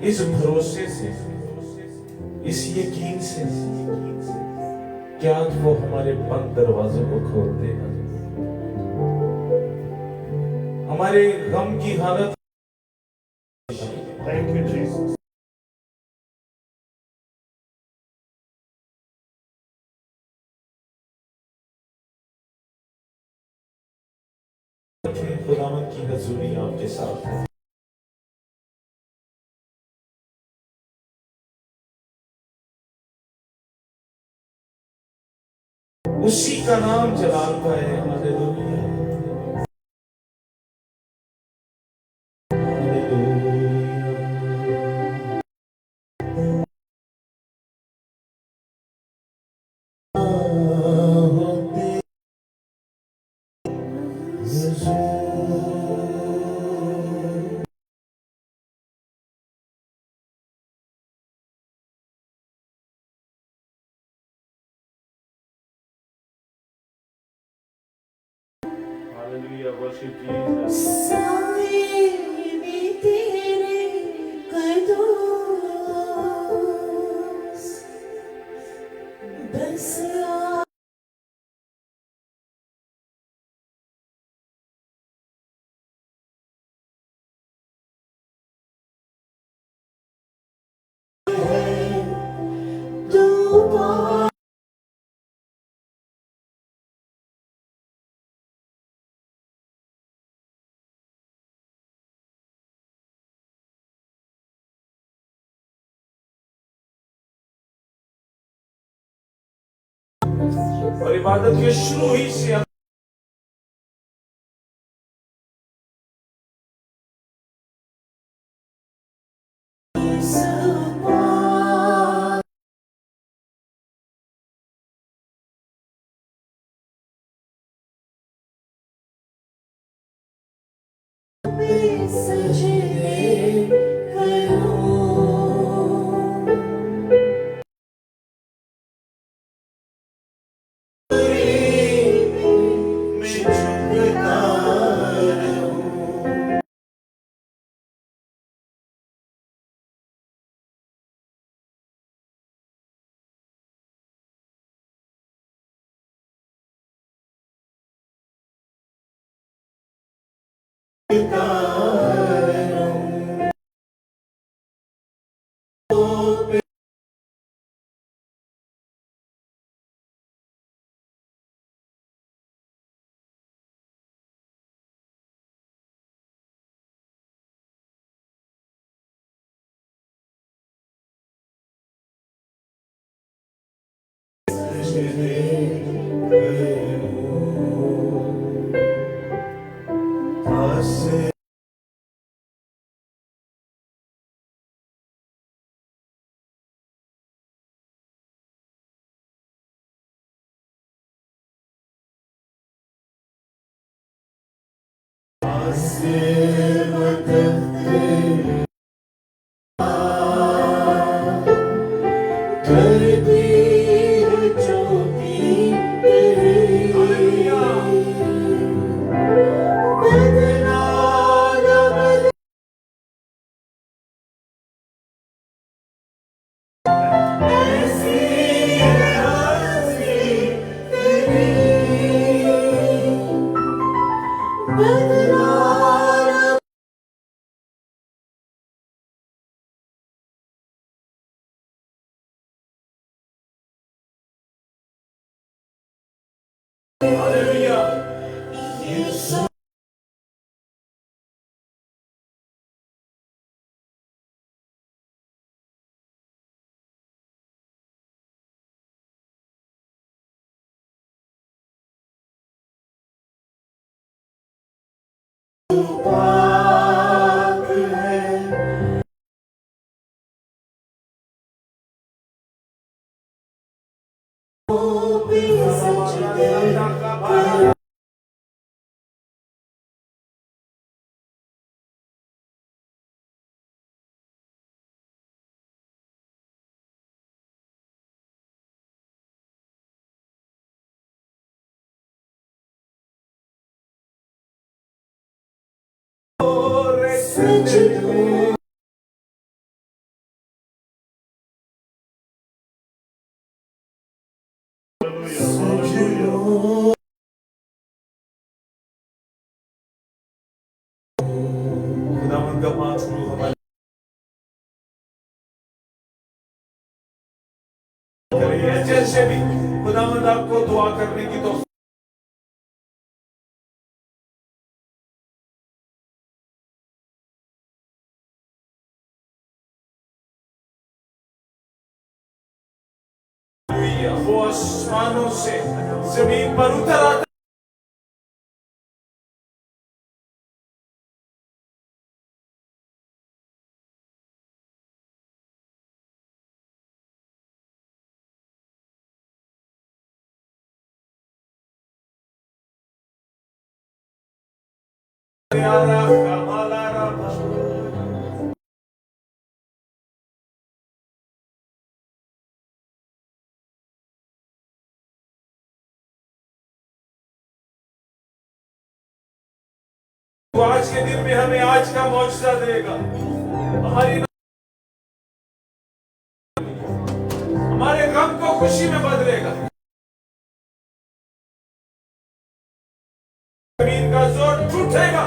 इस भरोसे से, इस यकीन से क्या आज वो हमारे बंद दरवाजों को खोल देगा, हमारे गम की हालत। Thank you Jesus. खुदावंद की हजूरी आपके साथ है। उसी का नाम जलाल का है। Hallelujah, hallelujah, worship Jesus. और इबादत के शुरू ही से खुदावंद का 5 रू हमारे करिए जैसे भी खुदावंद आपको दुआ करने की तो वो आसमानों से जमीन पर उतर आता तो आज के दिन में हमें आज का मौजूदा देगा हमारे गम को खुशी में बदलेगा जमीन का जोर टूटेगा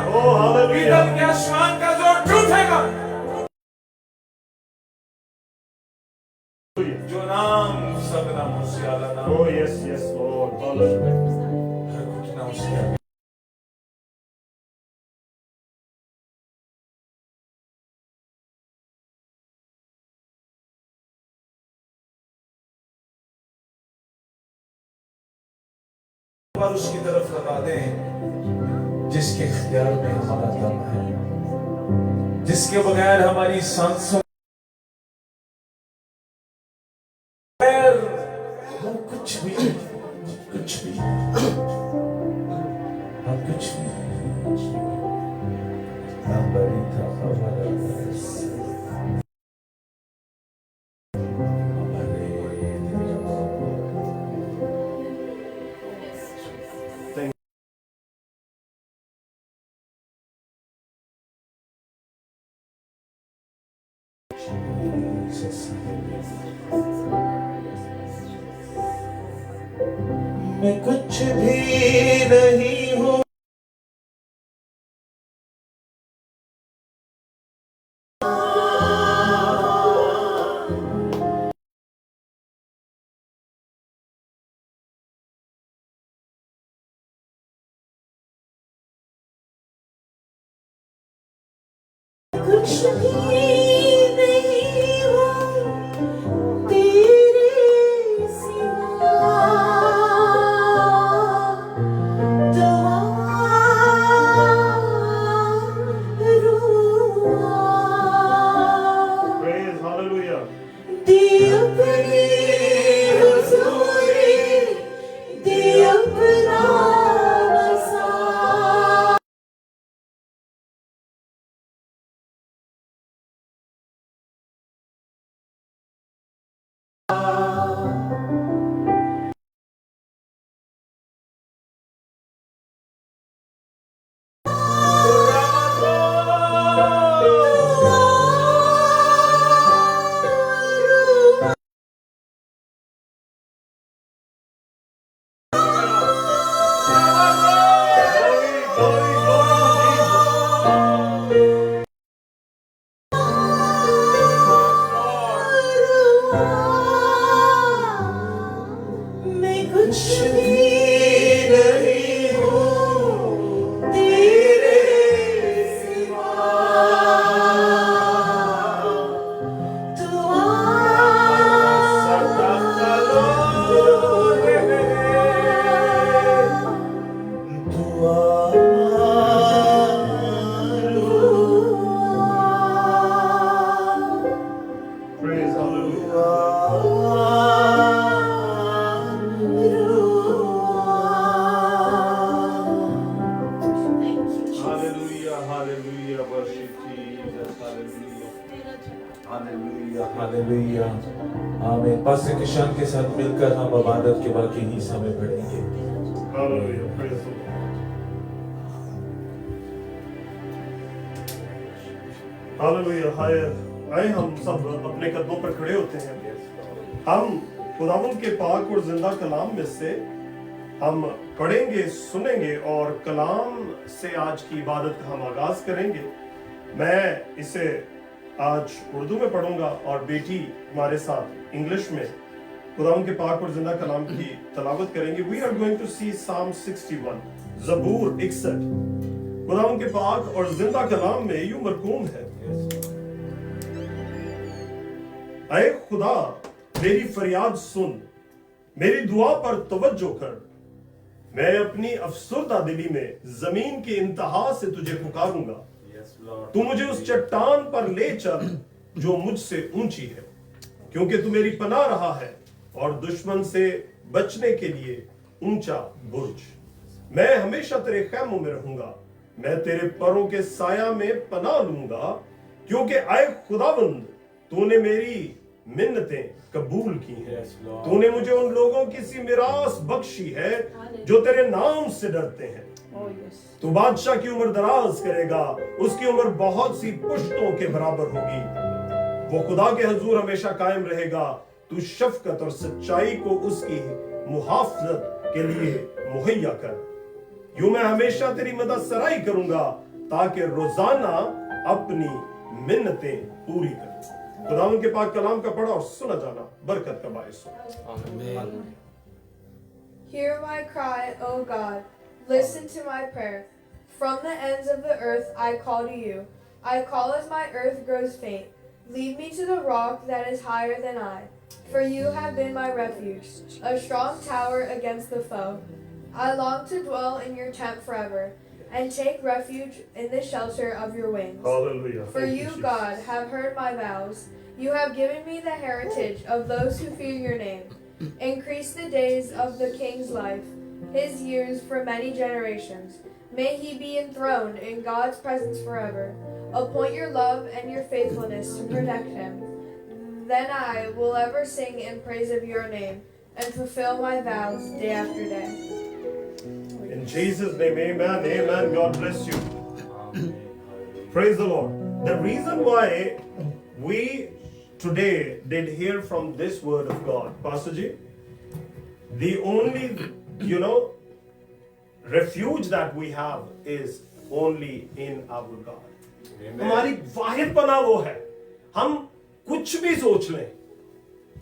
पीतल के आसमान का जोर टूटेगा जो नाम सब नामों से आला नाम yes, Lord. Hallelujah. हर कुछ नाम से आला पर उसकी तरफ लगा दें जिसके इख्तियार में हमारा दम है जिसके बगैर हमारी सांसों हम कुछ भी हम कुछ भी हम बड़ी था हमारा मैं कुछ भी नहीं हूँ कुछ भी नहीं हूँ तेरे सिवा Praise, hallelujah. दे अपनी हुजूरी दे अपना बसा मैं कुछ भी नहीं हूँ तेरे सिवा दुआ Praise, hallelujah. Hallelujah, hallelujah. Worship Jesus, hallelujah. Hallelujah hallelujah आमीन पास्टर किशान के साथ मिलकर हम इबादत के बाकी हिस्सा में बढ़ेंगे Hallelujah. Praise the Lord. Hallelujah. हाय आए हम सब अपने कदमों पर खड़े होते हैं। हम खुदावंद के पाक और जिंदा कलाम में से हम पढ़ेंगे, सुनेंगे और कलाम से आज की इबादत का हम आगाज करेंगे। मैं इसे आज उर्दू में पढ़ूंगा और बेटी हमारे साथ इंग्लिश में खुदावंद के पाक और जिंदा कलाम की तलावत करेंगे। वी आर गोइंग टू सी साम 61, ज़बूर 61। खुदावंद के पाक और जिंदा कलाम में यूं मरकूम है, ऐ खुदा मेरी फरियाद सुन, मेरी दुआ पर तवज्जो कर। मैं अपनी अफसुर्दा दिली में जमीन की इंतहा से तुझे पुकारूंगा। तू मुझे उस चट्टान पर ले चल जो मुझसे ऊंची है, क्योंकि तू मेरी पनाह रहा है और दुश्मन से बचने के लिए ऊंचा बुर्ज। मैं हमेशा तेरे खैमों में रहूंगा, मैं तेरे परों के साया में पनाह लूंगा, क्योंकि आए खुदावंद तूने मेरी मिन्नतें कबूल की हैं। तूने मुझे उन लोगों की सी मिरास बख्शी है जो तेरे नाम से डरते हैं। तू बादशाह की उम्र दराज करेगा, उसकी उम्र बहुत सी पुश्तों के बराबर होगी। वो खुदा के हजूर हमेशा कायम रहेगा। तू शफकत और सच्चाई को उसकी मुहाफजत के लिए मुहैया कर। यूं मैं हमेशा तेरी मदद सराई करूंगा ताकि रोजाना अपनी मिन्नतें पूरी करूं। खुदावंद के पाक कलाम का पढ़ा और सुना जाना बरकत का बायस हो। आमीन। Hear my cry, O God. Listen to my prayer. From the ends of the earth I call to you. I call as my earth grows faint. Lead me to the rock that is higher than I. For you have been my refuge, a strong tower against the foe. I long to dwell in your tent forever, and take refuge in the shelter of your wings. Hallelujah. For Thank you, Jesus. God, have heard my vows. You have given me the heritage of those who fear your name. Increase the days of the king's life, his years for many generations. May he be enthroned in God's presence forever. Appoint your love and your faithfulness to protect him. Then I will ever sing in praise of your name and fulfill my vows day after day. In Jesus' name, amen, amen. God bless you. Praise the Lord. The reason why we today did hear from this word of God, Pastor Ji, the only, refuge that we have is only in our God. हमारी वाहिद पनाह वो है। हम कुछ भी सोच लें,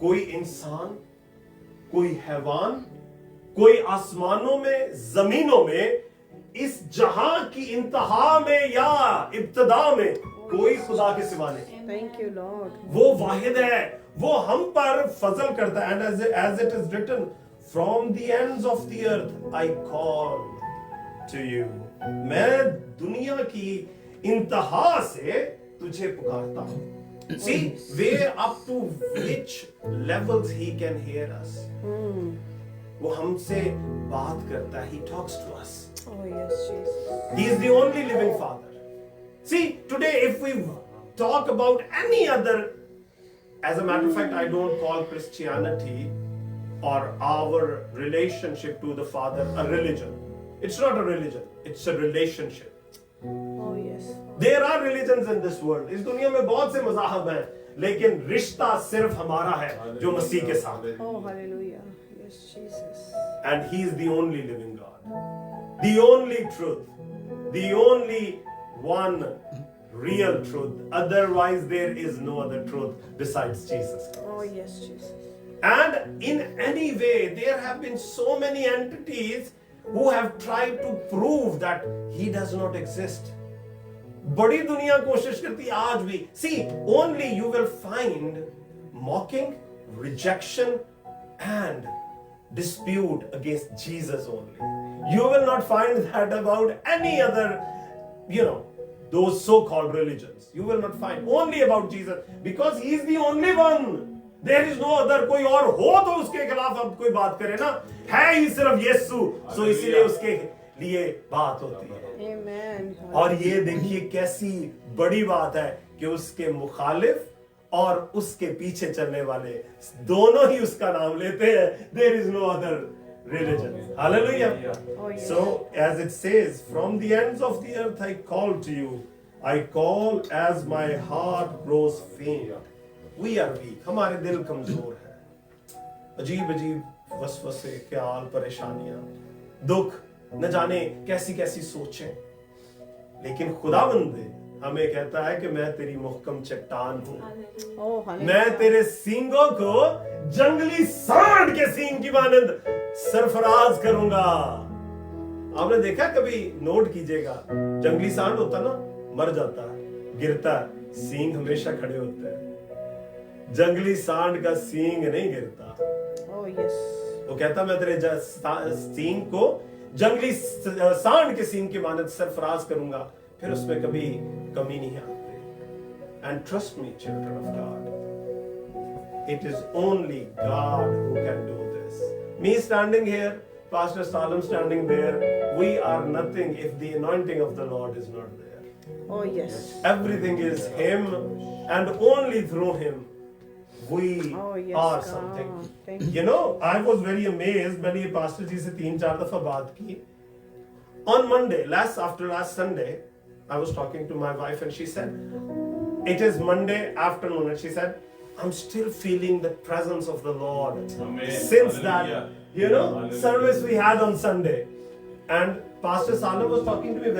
कोई इंसान, कोई हैवान, कोई आसमानों में, जमीनों में, इस जहां की इंतहा में या इब्तदा में कोई खुदा के सिवा नहीं। Thank you, Lord. वो वाहिद है, वो हम पर फजल करता है। And as it is written, from the ends of the earth I call to you. मैं दुनिया की इंतहा से तुझे पुकारता हूँ। See, where up to which levels he can hear us. वो हमसे बात करता है. He talks to us. Oh, yes, Jesus. He is the only living Father. See, today if we talk about any other, as a matter of fact, I don't call Christianity or our relationship to the Father a religion. It's not a religion, it's a relationship. Oh, yes. There are religions in this world. इस दुनिया में बहुत से मज़ाहब हैं, लेकिन रिश्ता सिर्फ हमारा है जो मसीह के साथ है. Oh, hallelujah. Yes, Jesus. And He is the only living God, the only truth, the only one real truth. Otherwise, there is no other truth besides Jesus Christ. Oh, yes, Jesus. And in any way, there have been so many entities who have tried to prove that He does not exist. बड़ी दुनिया कोशिश करती है आज भी. See, only you will find mocking, rejection, and dispute against Jesus only. You will not find that about any other, those so-called religions. You will not find only about Jesus because He is the only one. There is no other. कोई और हो तो उसके खिलाफ अब कोई बात करे ना. है ही सिर्फ यीशु, सो इसीलिए उसके लिए बात होती है. Amen. और ये देखिए कैसी बड़ी बात है कि उसके मुखालिफ और उसके पीछे चलने वाले दोनों ही उसका नाम लेते हैं. There is no other religion. Hallelujah. Oh, yes. So as it says, from the ends of the earth I call to you. I call as my heart grows faint. We are weak. हमारे दिल कमजोर है। अजीब अजीब वसवसे, ख्याल, परेशानियां, दुख, न जाने कैसी कैसी सोचें। लेकिन खुदावंद हमें कहता है कि मैं तेरी मुहकम चट्टान हूं। Oh, hallelujah. मैं तेरे सींगों को जंगली सांड के सींग की मानंद सरफराज करूंगा। आपने देखा, कभी नोट कीजिएगा, जंगली सांड होता ना, मर जाता है, गिरता है, सींग हमेशा खड़े होते हैं। जंगली सांड का सींग नहीं गिरता। Oh, yes. वो कहता मैं तेरे सींग को जंगली सांड के सींग की मानंद सरफराज करूंगा, फिर उसमें कभी कमी नहीं आती। And trust me children of God, it is only God who can do this. Me standing here, Pastor Salam standing there, we are nothing if the anointing of the Lord is not there. Oh, yes. Everything is Him, and only through Him we Oh, yes, are God. something. Thank you. You know, I was very amazed मैंने ये pastor जी से 3-4 दफा बात की। On Monday, after last Sunday, I was talking to my wife and she said, it is Monday afternoon, and she said, I'm still feeling the presence of the Lord. Amen. Since Hallelujah. that, you know, Hallelujah. service we had on Sunday. And Pastor Salam was talking to me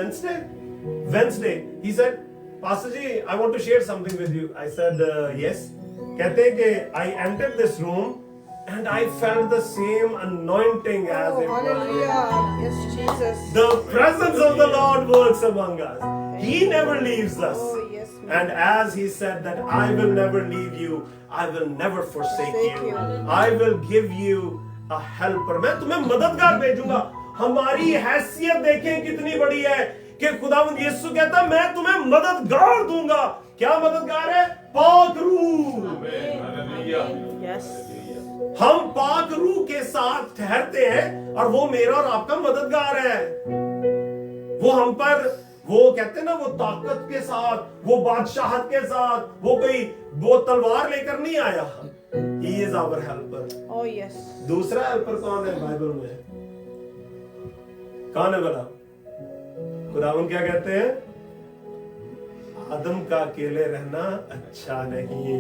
Wednesday. He said, Pastor ji, I want to share something with you. I said, yes. कहते हैं कि I entered this room and I felt the same anointing as Oh, it was. hallelujah. Yes, Jesus. The presence of the Lord works among us. He never leaves us. Oh, yes, ma'am. And as He said that I will never leave you, I will never forsake Forsake you. you. I will give you a helper. मैं तुम्हें मददगार भेजूंगा। हमारी हैसियत देखें कितनी बड़ी है कि खुदावंद यीशु कहता मैं तुम्हें मददगार दूंगा। क्या मददगार है? पाक रूह। Hallelujah. Yes. हम पाक रूह के साथ ठहरते हैं और वो मेरा और आपका मददगार है। वो हम पर, वो कहते हैं ना, वो ताकत के साथ, वो बादशाहत के साथ, वो तलवार लेकर नहीं आया। He is our helper. Oh, yes. दूसरा हेल्पर कौन है बाइबल में? कौन है भला? खुदावंद क्या कहते हैं? आदम का अकेले रहना अच्छा नहीं,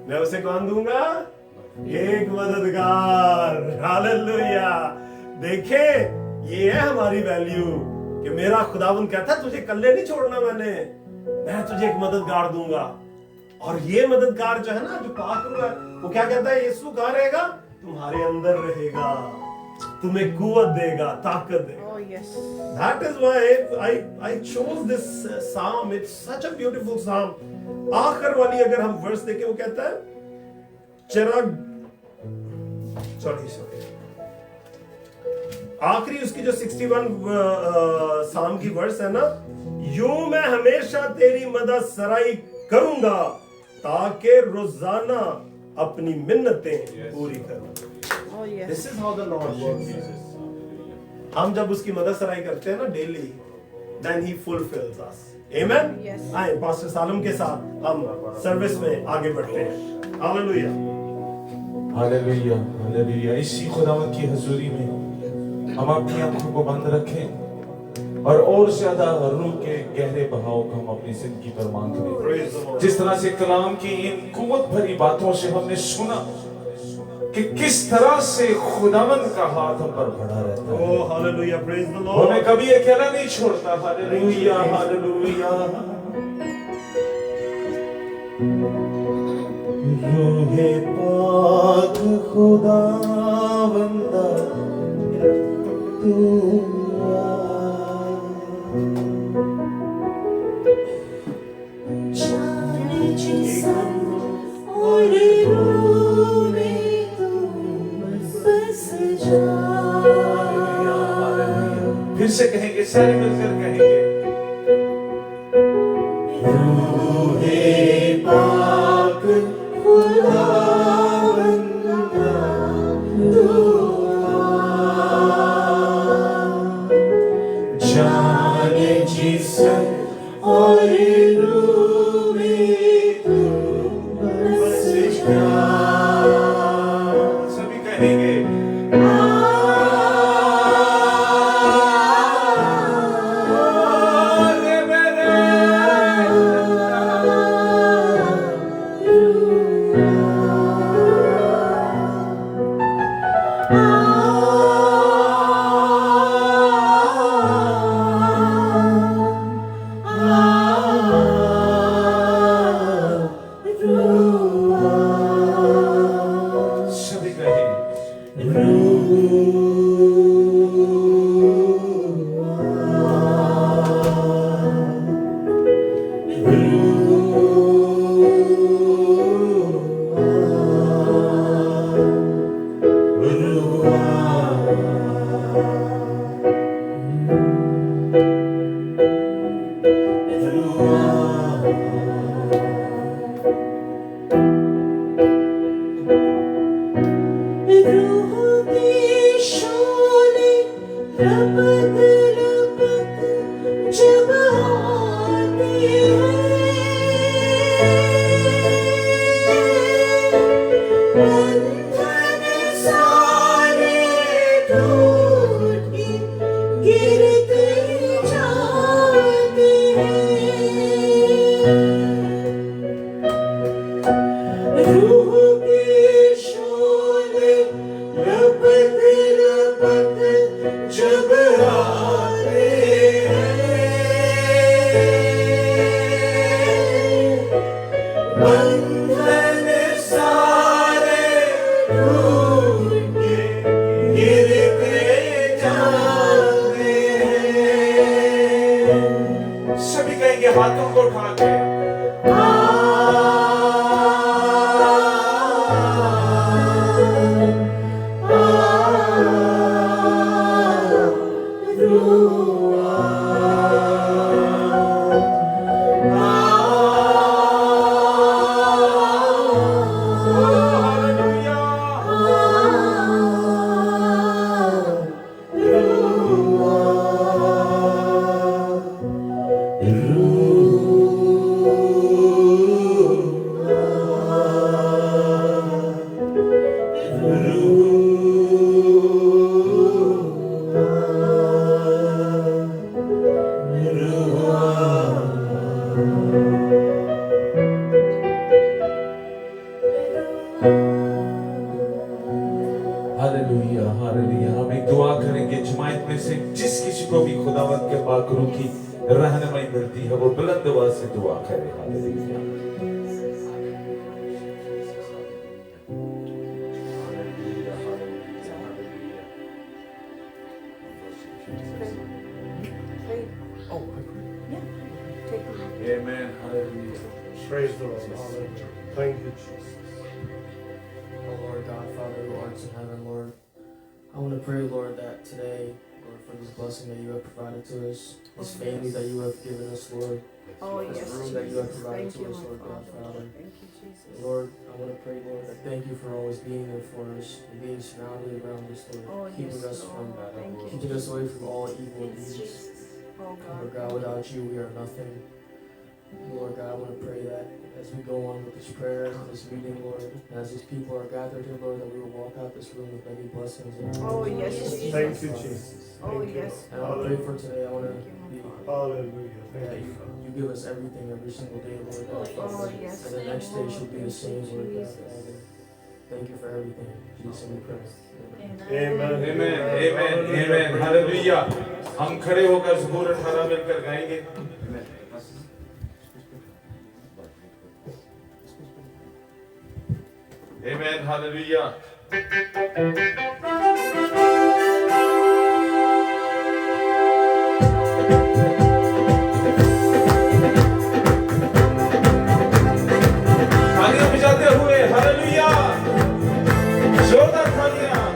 मैं उसे कौन दूंगा? एक मददगार। हालेलुया। देखे, ये है हमारी वैल्यू कि मेरा खुदावंद कहता है तुझे कल्ले नहीं छोड़ना, मैं तुझे एक मददगार दूंगा। और ये मददगार जो है ना, जो पाक रूह है, वो क्या कहता है? यीशु कहाँ रहेगा? तुम्हारे अंदर रहेगा, तुम्हें कुव्वत देगा, ताकत देगा। Oh, yes. That is why I chose this psalm. It's such a beautiful psalm. आखिर वाली अगर हम वर्स देखें, वो कहता है sorry, आखिरी उसकी जो 61 साम की वर्स है ना, यूं मैं हमेशा तेरी मदद सराई करूंगा ताकि रोजाना अपनी मिन्नतें पूरी करूं। Oh, yes. This is how the Lord works. हम जब उसकी मदद सराई करते हैं ना daily, then He fulfills us. Amen. Yes. आए पास्टर सालम के साथ हम सर्विस में आगे बढ़ते हैं। हालेलुया। Hallelujah, hallelujah. इसी खुदावंद की हजूरी में हम अपनी आंखों को बंद रखें और ज्यादा रूह के गहरे बहाव को हम अपनी जिंदगी पर मांग Praise the लें। Lord. जिस तरह से कलाम की इन कुव्वत भरी बातों से हमने सुना कि किस तरह से खुदावंद का हाथ हम पर बढ़ा रहता है, Oh, hallelujah. Praise the वो हमें Lord. कभी अकेला नहीं छोड़ता। Hallelujah, hallelujah. रूहे पाक खुदावंदा तू जाने जिस्म और रूह में तू बस जा। फिर से कहेंगे, सारे मिलकर कहेंगे, रूहे पाक खुदावंदा तू जाने जिस्म और रूह में तू बस जा। सभी कहेंगे, आ सभी कहेंगे हाथों को उठा के हालेलुया हालेलुया। हम एक दुआ करेंगे जमात में से जिस किसी को भी खुदावंद के पाक रूह की रहनुमाई मिलती है वो बुलंद आवाज से दुआ करे। Hallelujah Amen. Hallelujah. Praise the Lord. Hallelujah. Thank you, Jesus. Oh Lord God, Father who art in heaven, Lord, I want to pray, Lord, that today, Lord, for this blessing that you have provided to us, this family that you have given us, Lord, Oh, this yes, room that you have Jesus. provided Thank to you, us, my Lord God, Father. Father. Thank you, Jesus. Lord, I want to pray, Lord, that thank you for always being there for us and being surrounded around us, Lord, Oh, keeping yes, us from Lord. Thank you, keeping us away from all evil deeds. Oh, Lord God. God, without you, we are nothing. Lord God, I want to pray that as we go on with this prayer, this meeting, Lord, and as these people are gathered here, Lord, that we will walk out this room with many blessings. In our Oh, lives. yes, Jesus. Thank you, Jesus. Oh, Thank you, yes. And I Lord. want to pray for today. I want to Thank you, my be Father. Hallelujah. that Thank you, Father. you give us everything every single day, Lord God. Oh, yes. And the next day should be the same, Lord God, Jesus. Father. Thank you for everything. In Jesus' name we pray. Amen. Amen. Amen. Amen. Hallelujah. हम खड़े होकर ज़बूर 18 मिलकर गाएंगे। Amen. Hallelujah. तालियां बजाते हुए hallelujah जोरदार तालियां।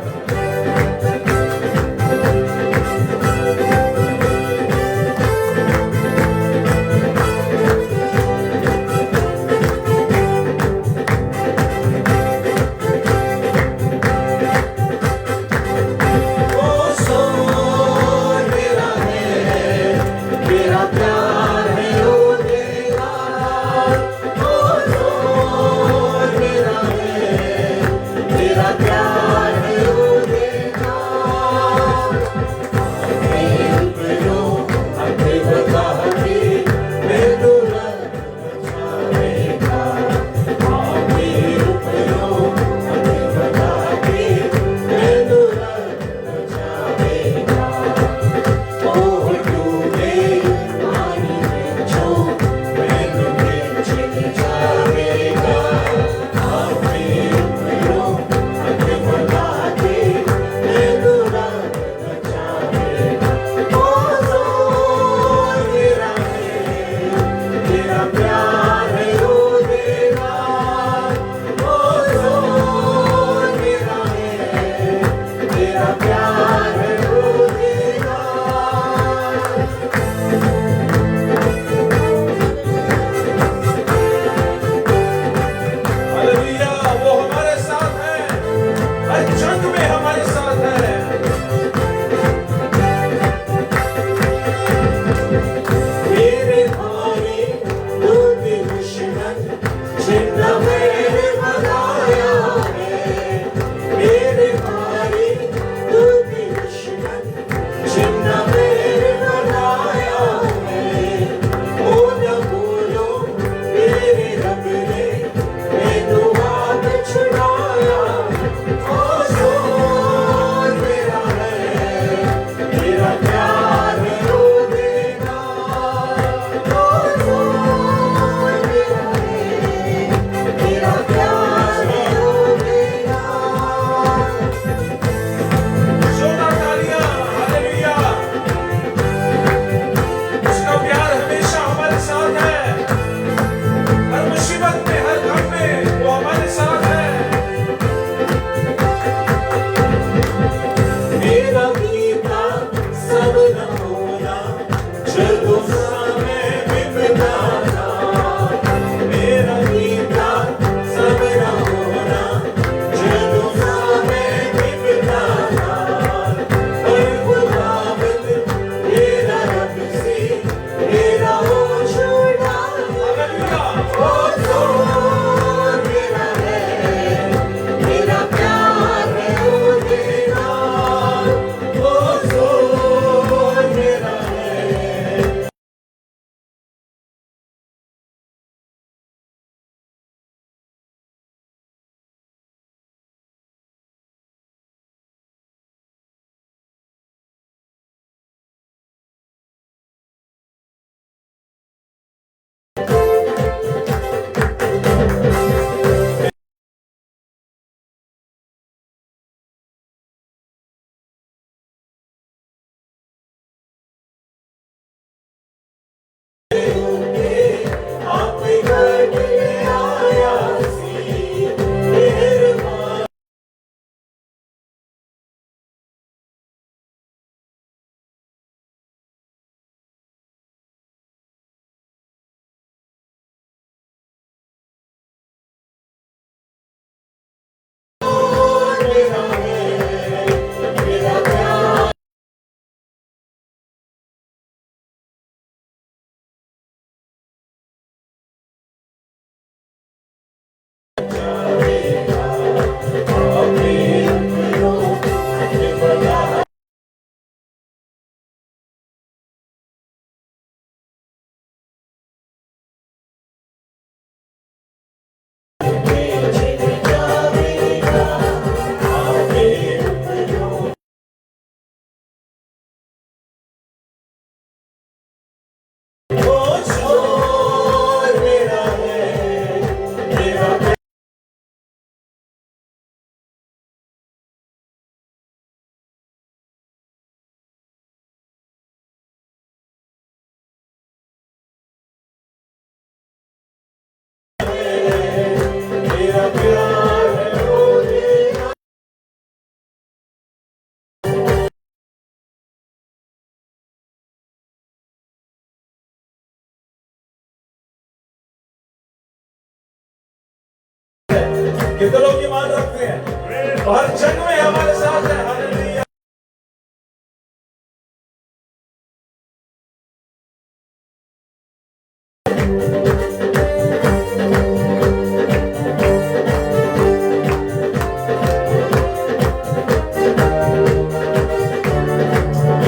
कितने लोग ईमान रखते हैं? और हर जंग में हमारे साथ है। हालेलुया।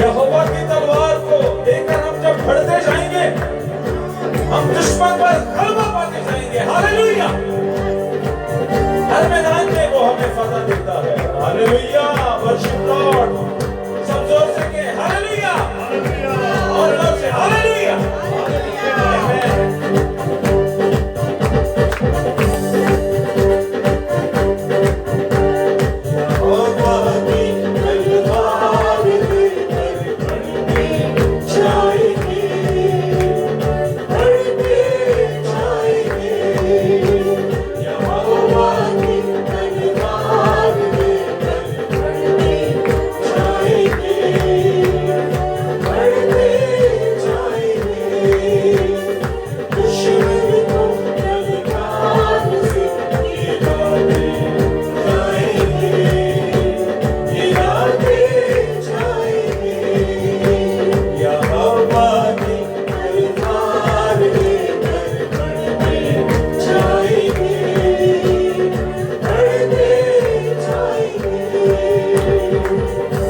यहोवा की तलवार को लेकर हम जब बढ़ते जाएंगे, हम दुश्मन पर गलबा पाते जाएंगे। हालेलुया। हर मैदान में वो हमें फतह देता है। हालेलुया। Worship Lord. सब जोर से के हालेलुया। और जोर से हालेलुया। आमीन।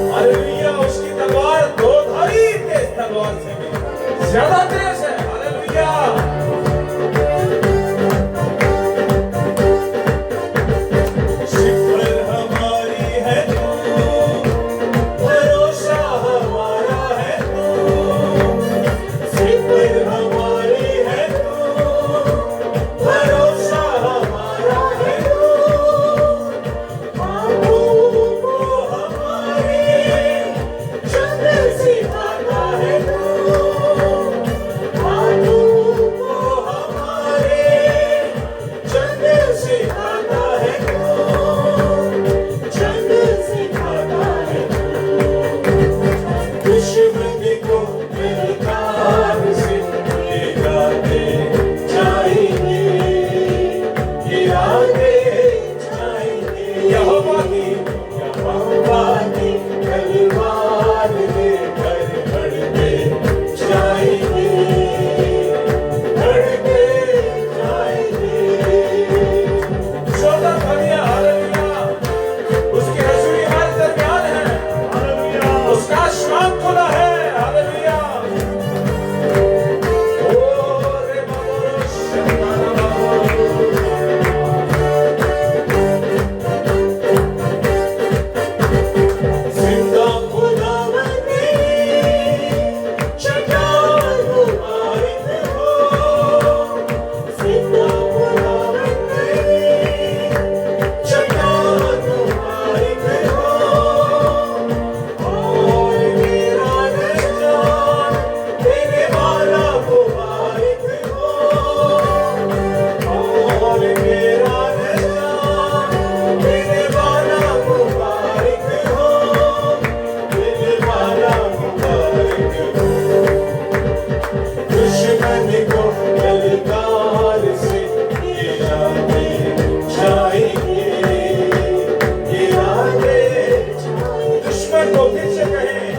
हालेलुया। उसकी तलवार दो धारी तेज तलवार से भी ज्यादा तेज है। हालेलुया। शिफ़्र हमारी है तू, भरोसा हमारा है तू। शिफ़्र हमारी है तू, भरोसा हमारा है तू। आंखों को हमारे जंग सिखाता है तू। आंखों को हमारे जंग सिखाता है तू। जंग सिखाता है तू। दुश्मन को ललकार से गिराते जाएंगे, गिराते जाएंगे। यहोवा की तलवार लेकर बढ़ते जाएंगे, बढ़ते जाएंगे। जोरदार तालियां। हालेलुया। उसकी हजूरी हमारे दरमियान है। हालेलुया। उसका आसमान खुला है। हालेलुया। ओ रे बाबा शैतान बाबा। जिंदा खुदावन ने चट्टान मुबारक हो। जिंदा खुदावन ने चट्टान मुबारक हो। और मेरा निजात देने वाला मुबारक हो। और मेरा निजात देने वाला मुबारक हो। देने वाला मुबारक हो। दुश्मन को ललकार से गिराते जाएंगे, गिराते जाएंगे। दुश्मन को फिर से कहें,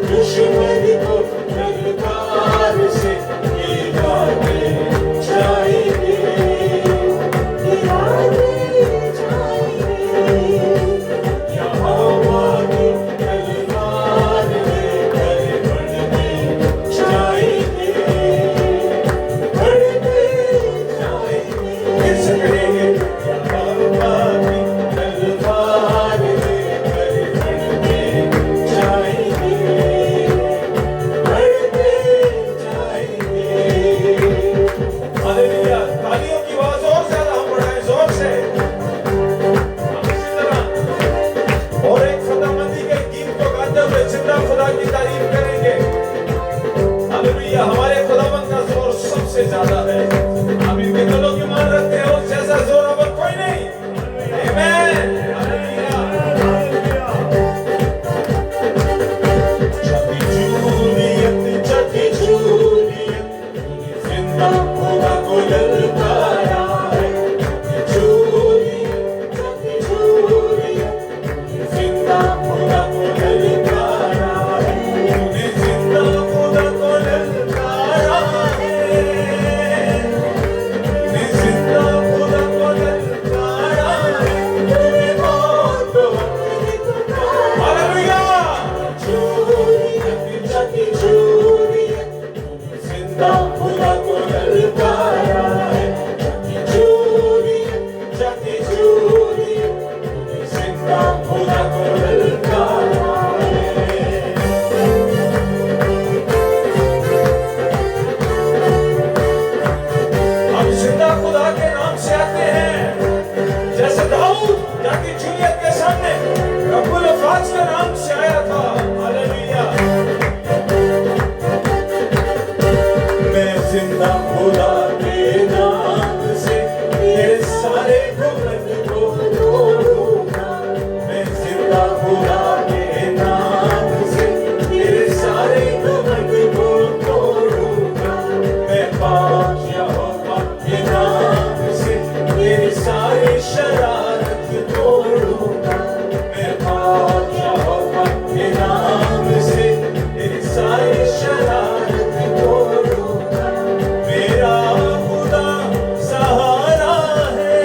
दुश्मन को ललकार से गिराते जाएंगे, गिराते जाएंगे। यहोवा की तलवार लेकर बढ़ते जाएंगे, बढ़ते जाएंगे। फिर से कहेंगे, यहोवा की तलवार लेकर बढ़ते जाएंगे, बढ़ते जाएंगे। हालेलुया। तालियों की आवाज और ज्यादा हम बढ़ाएं, जोर से। हम इसी तरह और एक खुदाबंदी के गीत को गाते हुए जिंदा खुदा की तारीफ करेंगे। हालेलुया। हमारे खुदाबंद का जोर सबसे ज्यादा है। हम इनके दिलों की मान रखते हैं, उस जैसा जोर और कोई नहीं। आमीन। हालेलुया। छठी जूलियत, छठी जूलियत, जिंदा खुदा को ललकारा है। जूलियत, जिंदा खुदा के नाम से तेरे सारे घमंड को तोड़ूंगा। मैं जिंदा खुदा के नाम से तेरे सारे घमंड को तोड़ूंगा। मैं पाक यहोवा के नाम से तेरी सारी शरारत तोड़ूंगा। मैं पाक यहोवा के नाम से तेरी सारी शरारत तोड़ूंगा। मेरा खुदा सहारा है,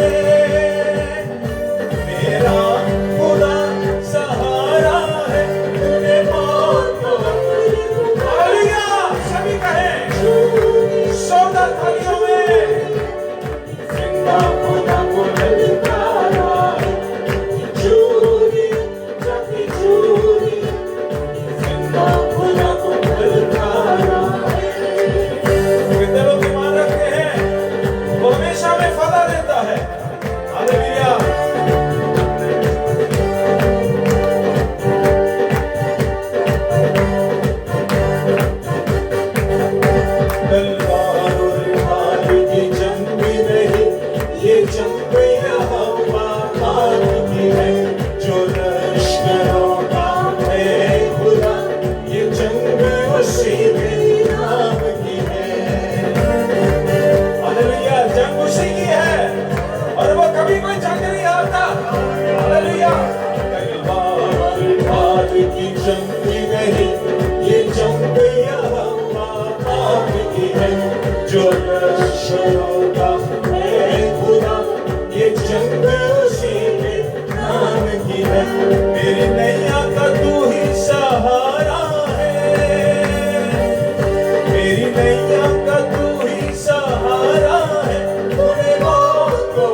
मेरा खुदा सहारा है। तूने मौत को हालेलुया सभी कहें सौदा थालियों में जिंदा खुदा को ललकारा है। चोरी जाती चोरी जिंदा खुदा को ललकारा है। कितने लोग ईमान रखते हैं वो हमेशा में फला देता है। हालेलुया। तलवार और ढाल की जंग भी नहीं, ये जंग यहोवा आग की है। जो लश्करों का है खुदा, ये जंग उसी के नाम की है। हालेलुया। जंग उसी की है और वो कभी कोई जंग नहीं हारता। हालेलुया। तलवार और ढाल की जंग भी नहीं, ये जंग यहोवा आग की है। जो लश्करों का है खुदा, ये जंग उसी के नाम की है। मेरी नैया का तू ही सहारा है, मेरी नैया का तू ही सहारा है। तूने मौत को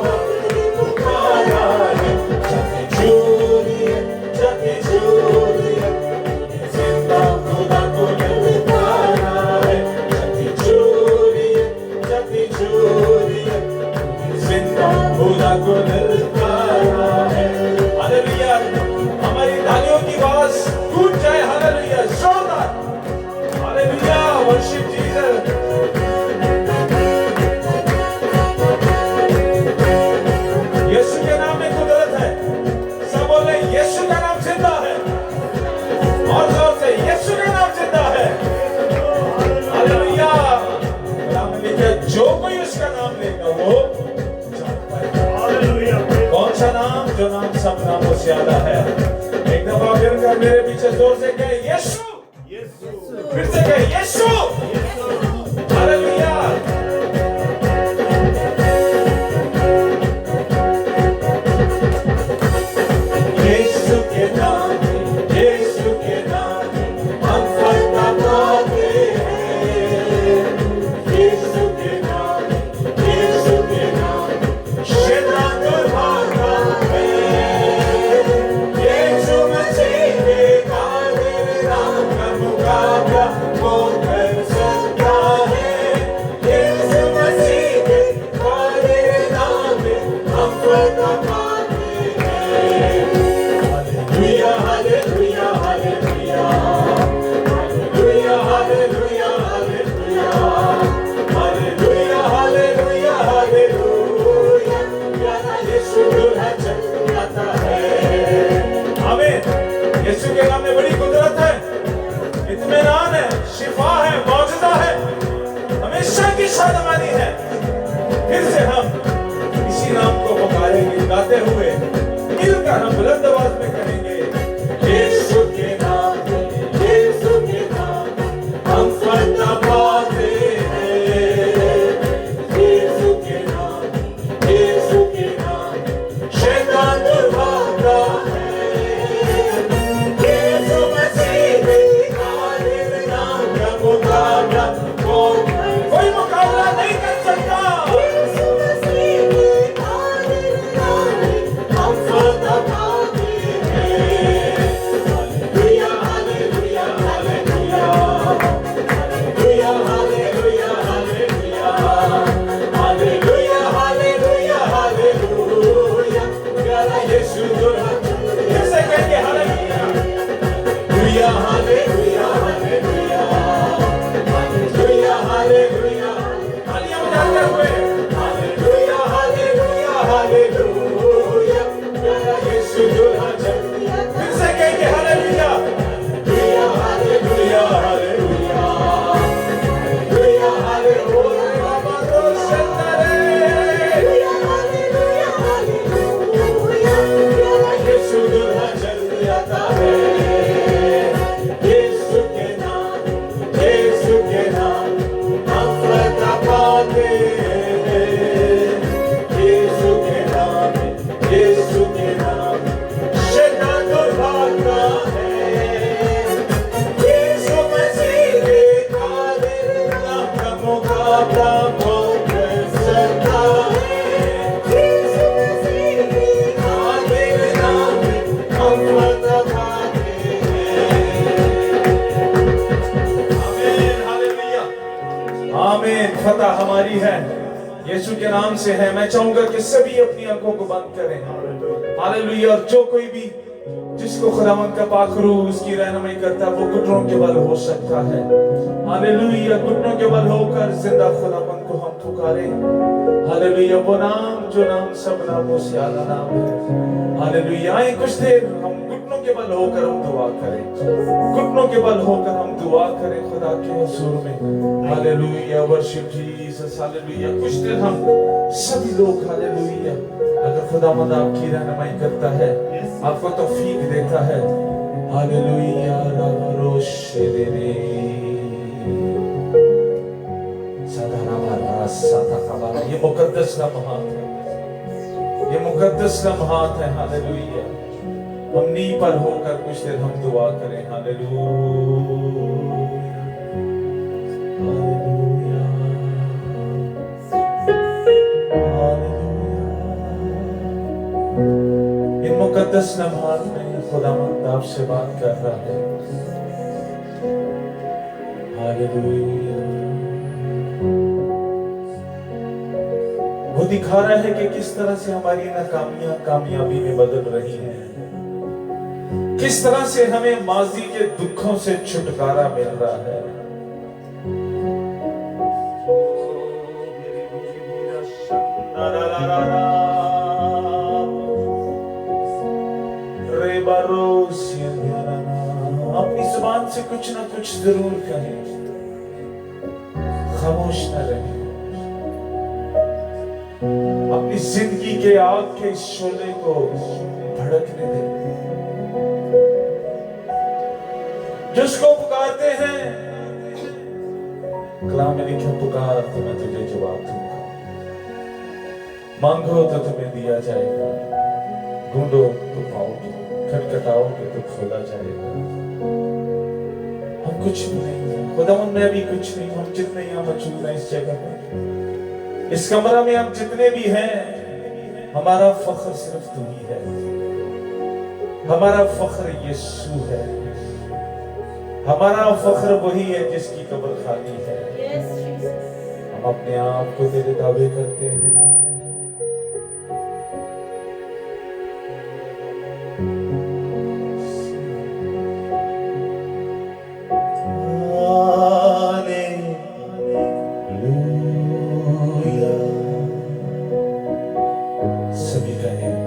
पुकारा है। जाके चोरी है, जाके चोरी है, जिंदा खुदा को ललकारा है। जाके चोरी है, जाके चोरी है, जिंदा खुदा को ललकारा है। हालेलुया। हमारी तालियों की आवाज गूंज जाए। हालेलुया। जोरदार। हालेलुया। Worship Jesus. यीशु के नाम में कुदरत है। सब बोले यीशु का नाम जिंदा है। और जोर से यीशु का नाम जिंदा है। हालेलुया। कलाम में लिखा है, जो कोई उसका नाम लेगा वो जान पाएगा। हालेलुया। कौन सा नाम? जो नाम सब नामों से ज्यादा है। एक दफा फिर कर मेरे पीछे जोर से कहे यीशु। यीशु। फिर से कहे यीशु। हालेलुया। यीशु के नाम में, यीशु के नाम में हम फतह पाते हैं। यीशु के नाम में, यीशु के नाम में शैतान दूर भागता है। यीशु मसीह के कादिर नाम का मुकाबला कौन कर सकता है? यीशु मसीह के कादिर नाम में हम फतह पाते हैं। Hallelujah, hallelujah, hallelujah, hallelujah, hallelujah, hallelujah, hallelujah, hallelujah, hallelujah. प्यारा यीशु दुल्हा चल आता है। आमीन। यीशु के नाम में बड़ी कुदरत है, इत्मीनान है, शिफा है, मौजूदा है, हमेशा की शादमानी है। फिर से हम इसी नाम को पुकारेंगे, गाते हुए मिलकर हम बुलंद आवाज में कहेंगे यीशु के नाम में, यीशु के नाम में हम फतह पाते हैं। यीशु के नाम में, यीशु के नाम में शैतान दूर भागता है। यीशु मसीह के कादिर नाम का मुकाबला कोई मुकाबला नहीं कर सकता। यीशु मसीह के कादिर नाम में हम फतह पाते हैं। का ठोकर सकता है। यीशु मसीह की खातिर नाम हम फतह पाते हैं। आमीन, हालेलुया, आमीन। फतह हमारी है, यीशु के नाम से है। मैं चाहूंगा कि सभी अपनी आंखों को बंद करें। हालेलुया। और जो कोई भी जिसको खुदावंद का पाखरू उसकी रहनुमाई करता है, वो घुटनों के बल हो सकता है। हालेलुया। घुटनों के बल होकर जिंदा खुदावंद को हम पुकारे। हालेलुया। वो नाम जो नाम सब नामों से आला नाम है। हालेलुया। आए कुछ देर हम घुटनों के बल होकर हम दुआ करें, घुटनों के बल होकर हम दुआ करें खुदा के हुजूर में। हालेलुया। Worship Jesus. हालेलुया। कुछ देर हम सभी लोग, हालेलुया, अगर खुदावंद आपकी रहनुमाई करता है, आपको तौफीक देता है, हालेलुया, राबरोशेदेने सदाराबारा साताकाबारा। ये मुकद्दस लम्हात है, ये मुकद्दस लम्हात है। हालेलुया। हम नी पर होकर कुछ देर हम दुआ करें। Hallelujah, hallelujah, hallelujah. इन मुकद्दस लम्हात में खुदावंद आपसे बात कर रहा है। हालेलुया। वो दिखा रहा है कि किस तरह से हमारी नाकामियां कामयाबी में बदल रही हैं, किस तरह से हमें माजी के दुखों से छुटकारा मिल रहा है। अपनी जुबान से कुछ ना कुछ जरूर कहें, खामोश न रहें। अपनी जिंदगी के आग के शोले को भड़कने दें। जिसको पुकारते हैं, कलाम में लिखा, पुकार तो मैं तुझे जवाब दूंगा, मांगो तो तुम्हें दिया जाएगा, ढूंढो तो पाओगे, खटखटाओगे तो खोला जाएगा। हम कुछ भी नहीं है, खुदावंद में भी कुछ नहीं। हम जितने यहाँ मौजूद हैं इस जगह में, इस कमरा में हम जितने भी हैं, हमारा फख्र सिर्फ तू ही है। हमारा फख्र यीशु है। हमारा फख्र वही है जिसकी कब्र खाली है। हम अपने आप को तेरे दावे करते हैं। सभी कहें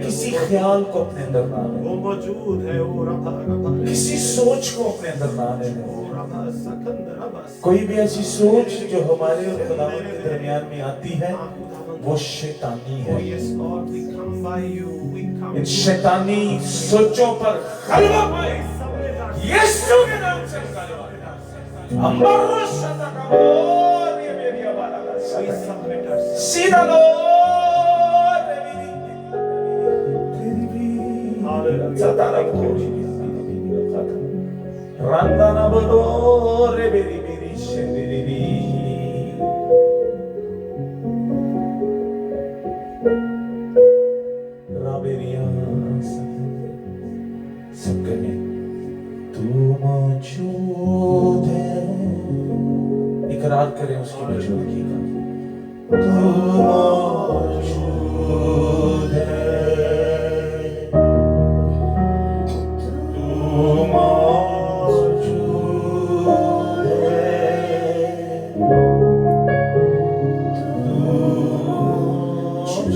किसी ख्याल को अपने अंदर ना लें, वो मौजूद है। वो रबा रबा किसी सोच को अपने अंदर ना लें। कोई भी ऐसी सोच जो हमारे और खुदावंद के दरमियान में आती है, वो शैतानी है। इन शैतानी सोचों पर गलबा पाए यीशु के नाम से। सीधा लो रे मेरी सतारा खोजी रंदाना बोलो रे मेरी मेरी शेरी राबेरिया सब कहें तू मौजूद है, इकरार करें उसकी मौजूदगी का। तू मौजूद है, तू मौजूद है, तू मौजूद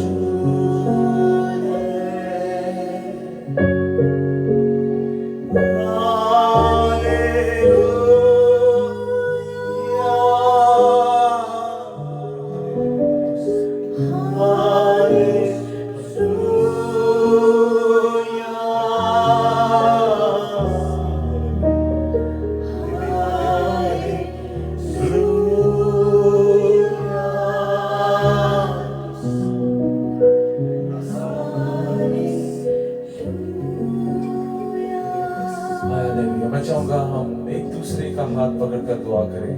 मैं चाहूंगा हम एक दूसरे का हाथ पकड़कर दुआ करें।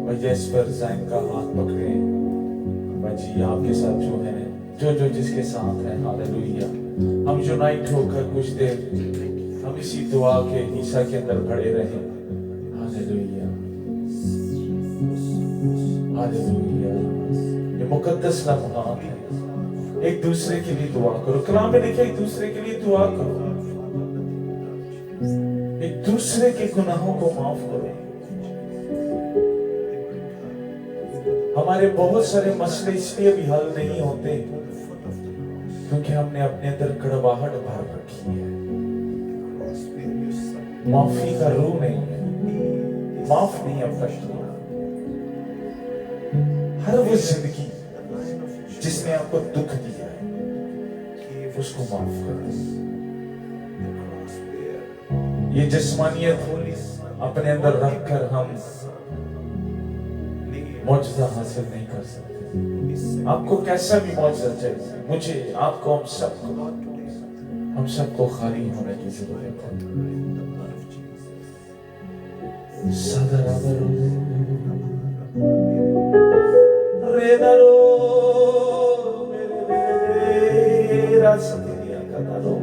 मैं जैस्पर ज़ैन का हाथ पकड़े। मैं जी आपके साथ जो है, जो जिसके साथ है, हालेलुया। हम यूनाइट होकर कुछ देर हम इसी दुआ के हिस्सा के अंदर खड़े रहें। Hallelujah, hallelujah. ये मुकद्दस लम्हात है। एक दूसरे के लिए दुआ करो। कलाम में लिखा एक दूसरे के लिए दुआ करो, एक दूसरे के गुनाहों को माफ करो। हमारे बहुत सारे मसले इसलिए भी हल नहीं होते क्योंकि हमने अपने अंदर कड़वाहट भर रखी है। माफी का रूह नहीं है, माफ नहीं अपना किया। हर वो जिंदगी जिसने आपको दुख दिया है उसको माफ करो। ये जिस्मानियत अपने अंदर रखकर हम मौजज़ा हासिल नहीं कर सकते। आपको कैसा भी मौजज़ा चाहिए, मुझे, आपको, हम सबको खाली होने की जरूरत है। सदराबरो रेदारो मेरे रासतिया कदारो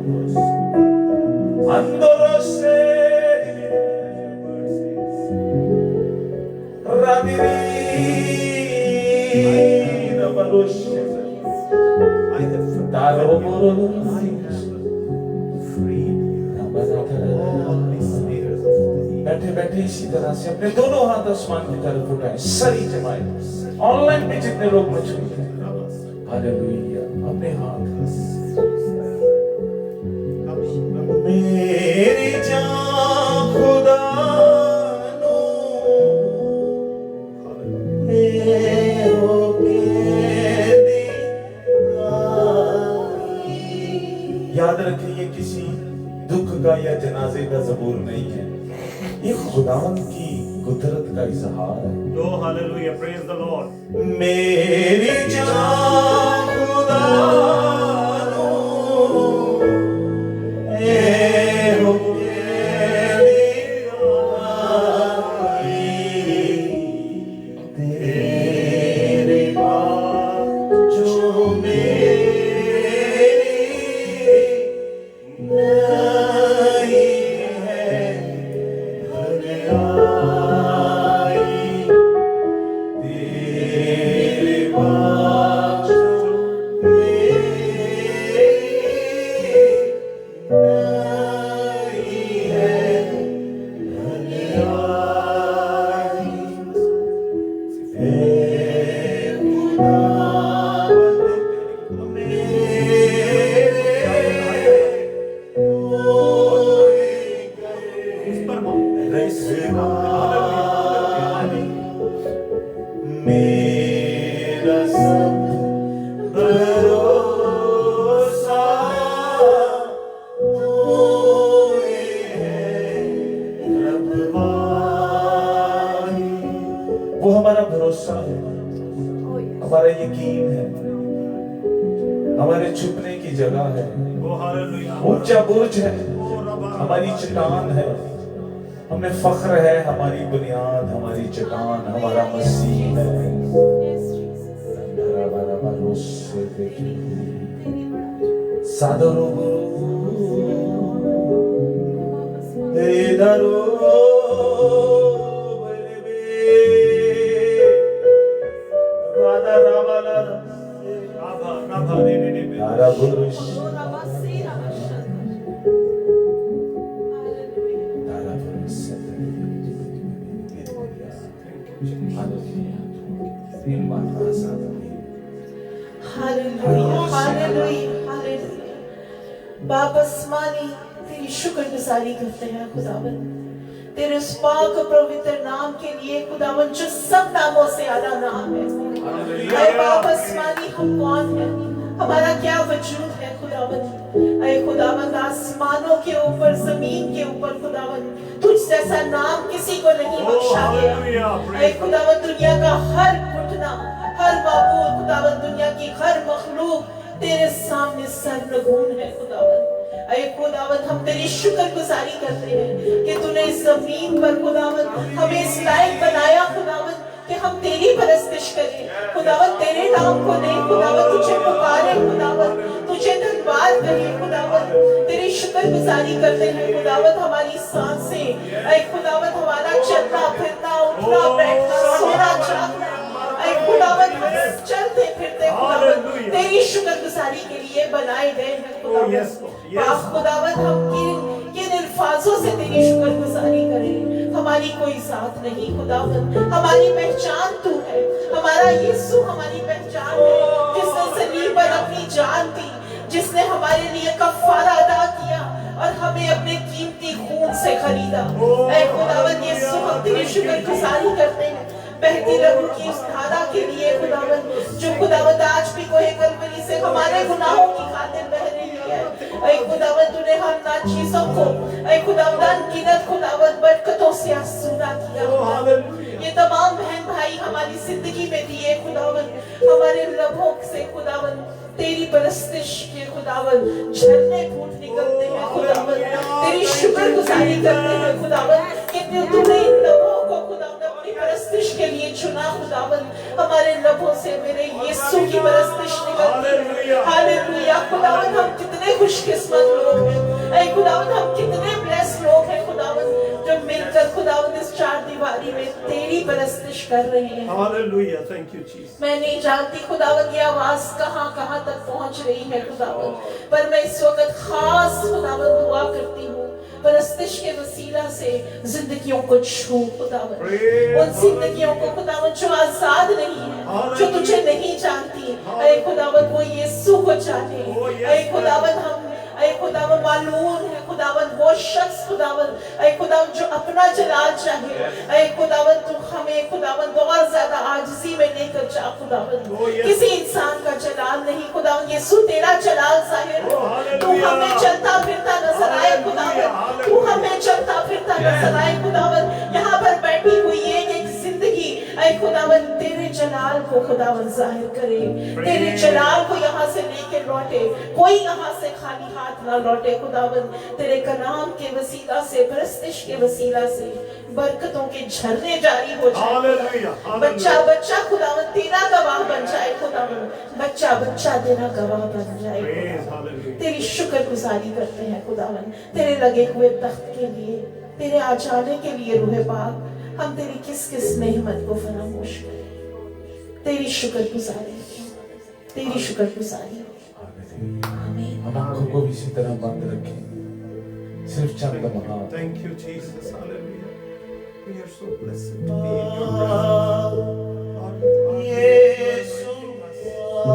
अंदरो से राबिरी नबरोशे दारो मोरो बैठे बैठे इसी तरह से अपने दोनों हाथ आसमान की तरफ उठाए, सरी जमाए। ऑनलाइन में जितने लोग मौजूद हैं, हालेलुया, अपने हाथ। मेरी जान खुदा नो याद रखिए, ये किसी दुख का या जनाजे का ज़बूर नहीं है, ये खुदावंद की कुदरत का इजहार है। Oh, hallelujah, praise the Lord. मेरी जान खुदा नो तेरे पास जो मेरी नहीं है, तेरे पास जो मेरी हमारे छुपने की जगह है, ओ हालेलुया, ऊंचा बुर्ज है, ओ रबा, हमारी चट्टान है, हमें फख्र है, हमारी बुनियाद, हमारी चट्टान, हमारा मसीह है। सादरो दरो राधा रावाला राभा राभा रे रे रे, तारा पुरुष तारा पुरुष तीन बार हालेलुया हालेलुया हालेलुया। बाप आसमानी तेरी शुक्रगुजारी करते हैं खुदावन, तेरे उस पाक पवित्र नाम के लिए खुदावन जो सब नामों से आला नाम है। अरे बाप आसमानी हम कौन है, हमारा क्या वजूद है खुदावन। अरे खुदावन आसमानों के ऊपर जमीन के ऊपर खुदावन तुझ जैसा नाम किसी को नहीं बख्शा गया। अरे खुदावन दुनिया का हर घुटना हर माबूद खुदावन दुनिया की हर मखलूक तेरे सामने सरनगून है खुदावन। अरे खुदावन हम तेरी शुक्रगुजारी करते हैं कि तूने इस जमीन पर खुदावन हमें इस लायक बनाया खुदावन कि हम तेरी परस्तिश करें खुदावन, तेरे नाम को नहीं खुदावन तुझे पुकारे खुदावन, तुझे धन्यवाद करें खुदावन, तेरी शुक्रगुजारी करते हैं खुदावन। हमारी सांसें अरे खुदावन हमारा चलना फिरना उठना बैठना सोना जागना खुदावन चलते फिरते खुदावन तेरी शुक्रगुजारी के लिए बनाए गए हैं खुदावन। खुदावन हम किन अल्फाजों से तेरी शुक्रगुजारी करें, हमारी कोई जात नहीं खुदावन, हमारी पहचान तू है, हमारा यीशु हमारी पहचान है, जिसने सलीब पर अपनी जान दी, जिसने हमारे लिए कफारा अदा किया और हमें अपने कीमती खून से खरीदा। ऐ खुदावन यीशु हम तेरी शुक्रगुजारी करते हैं बहती लहू की उस धारा के लिए खुदावन, जो खुदावन आज भी कोहे कलवरी से हमारे गुनाहों की खातिर बह रही है। ऐ खुदावन तूने हम ना चीजों को ऐ खुदावन अनगिनत खुदावन बरकतों से आसूदा किया। ये तमाम बहन भाई हमारी जिंदगी में दिए खुदावन, हमारे लबों से खुदावन तेरी परस्तिश के खुदावन झरने फूट निकलते हैं खुदावन, तेरी शुक्रगुजारी करते हैं खुदावन कि तूने इन लबों को खुदावन अपनी परस्तिश के लिए चुना खुदावन। हमारे लबों से मेरे यीशु की परस्तिश निकलती है। हालेलुया खुदावन हम कितने खुशकिस्मत लोग हैं, ऐ खुदावन हम कितने ब्लेस्ड लोग हैं खुदावन जो मिलकर खुदावन इस चार दीवारी में तेरी परस्तिश कर रहे हैं। Hallelujah, thank you Jesus. मैं नहीं जानती खुदावन ये आवाज कहां तक पहुंच रही है खुदावन, पर मैं इस वक्त खास खुदावन दुआ करती हूँ परस्तिश के वसीला से जिंदगियों को छू खुदावन, उन जिंदगियों को खुदावन जो आजाद नहीं है, जो तुझे नहीं जानती, ऐ खुदावन वो यीशु को जाने। ऐ खुदावन हम ऐ खुदावन मालूम है खुदावन वो शख्स खुदावन ऐ खुदावन जो अपना जलाल चाहे, ऐ खुदावन तू हमें खुदावन बहुत ज्यादा आजिज़ी में लेकर जा खुदावन, किसी इंसान का जलाल नहीं खुदावन, यीशु तेरा जलाल जाहिर हो, तू हमें चलता फिरता नजर आए खुदावन, तू हमें चलता फिरता नजर आए खुदावन। यहाँ पर बैठी हुई एक जिंदगी ऐ खुदावन तेरे जलाल को खुदावन जाहिर करे, तेरे जलाल को यहाँ से लेके लौटे, कोई यहाँ से खाली हाथ ना लौटे खुदावन। तेरे कलाम के वसीला से परस्तिश के वसीला से बरकतों के झरने जारी हो जाए। बच्चा बच्चा खुदावन तेरा गवाह बन जाए खुदावन, बच्चा बच्चा तेरा गवाह बन जाए। तेरी शुक्रगुजारी करते हैं खुदावन तेरे लगे हुए तख्त के लिए, तेरे आ जाने के लिए रूह पाक हम तेरी किस किस नेमत को फरामोश करें। तेरी शुक्रगुजारी, तेरी शुक्रगुजारी। हम आंखों को भी इसी तरह बंद रखें, सिर्फ चंद लम्हा। Thank you Jesus, hallelujah. We are so blessed to be in your presence. Lord, Yeshu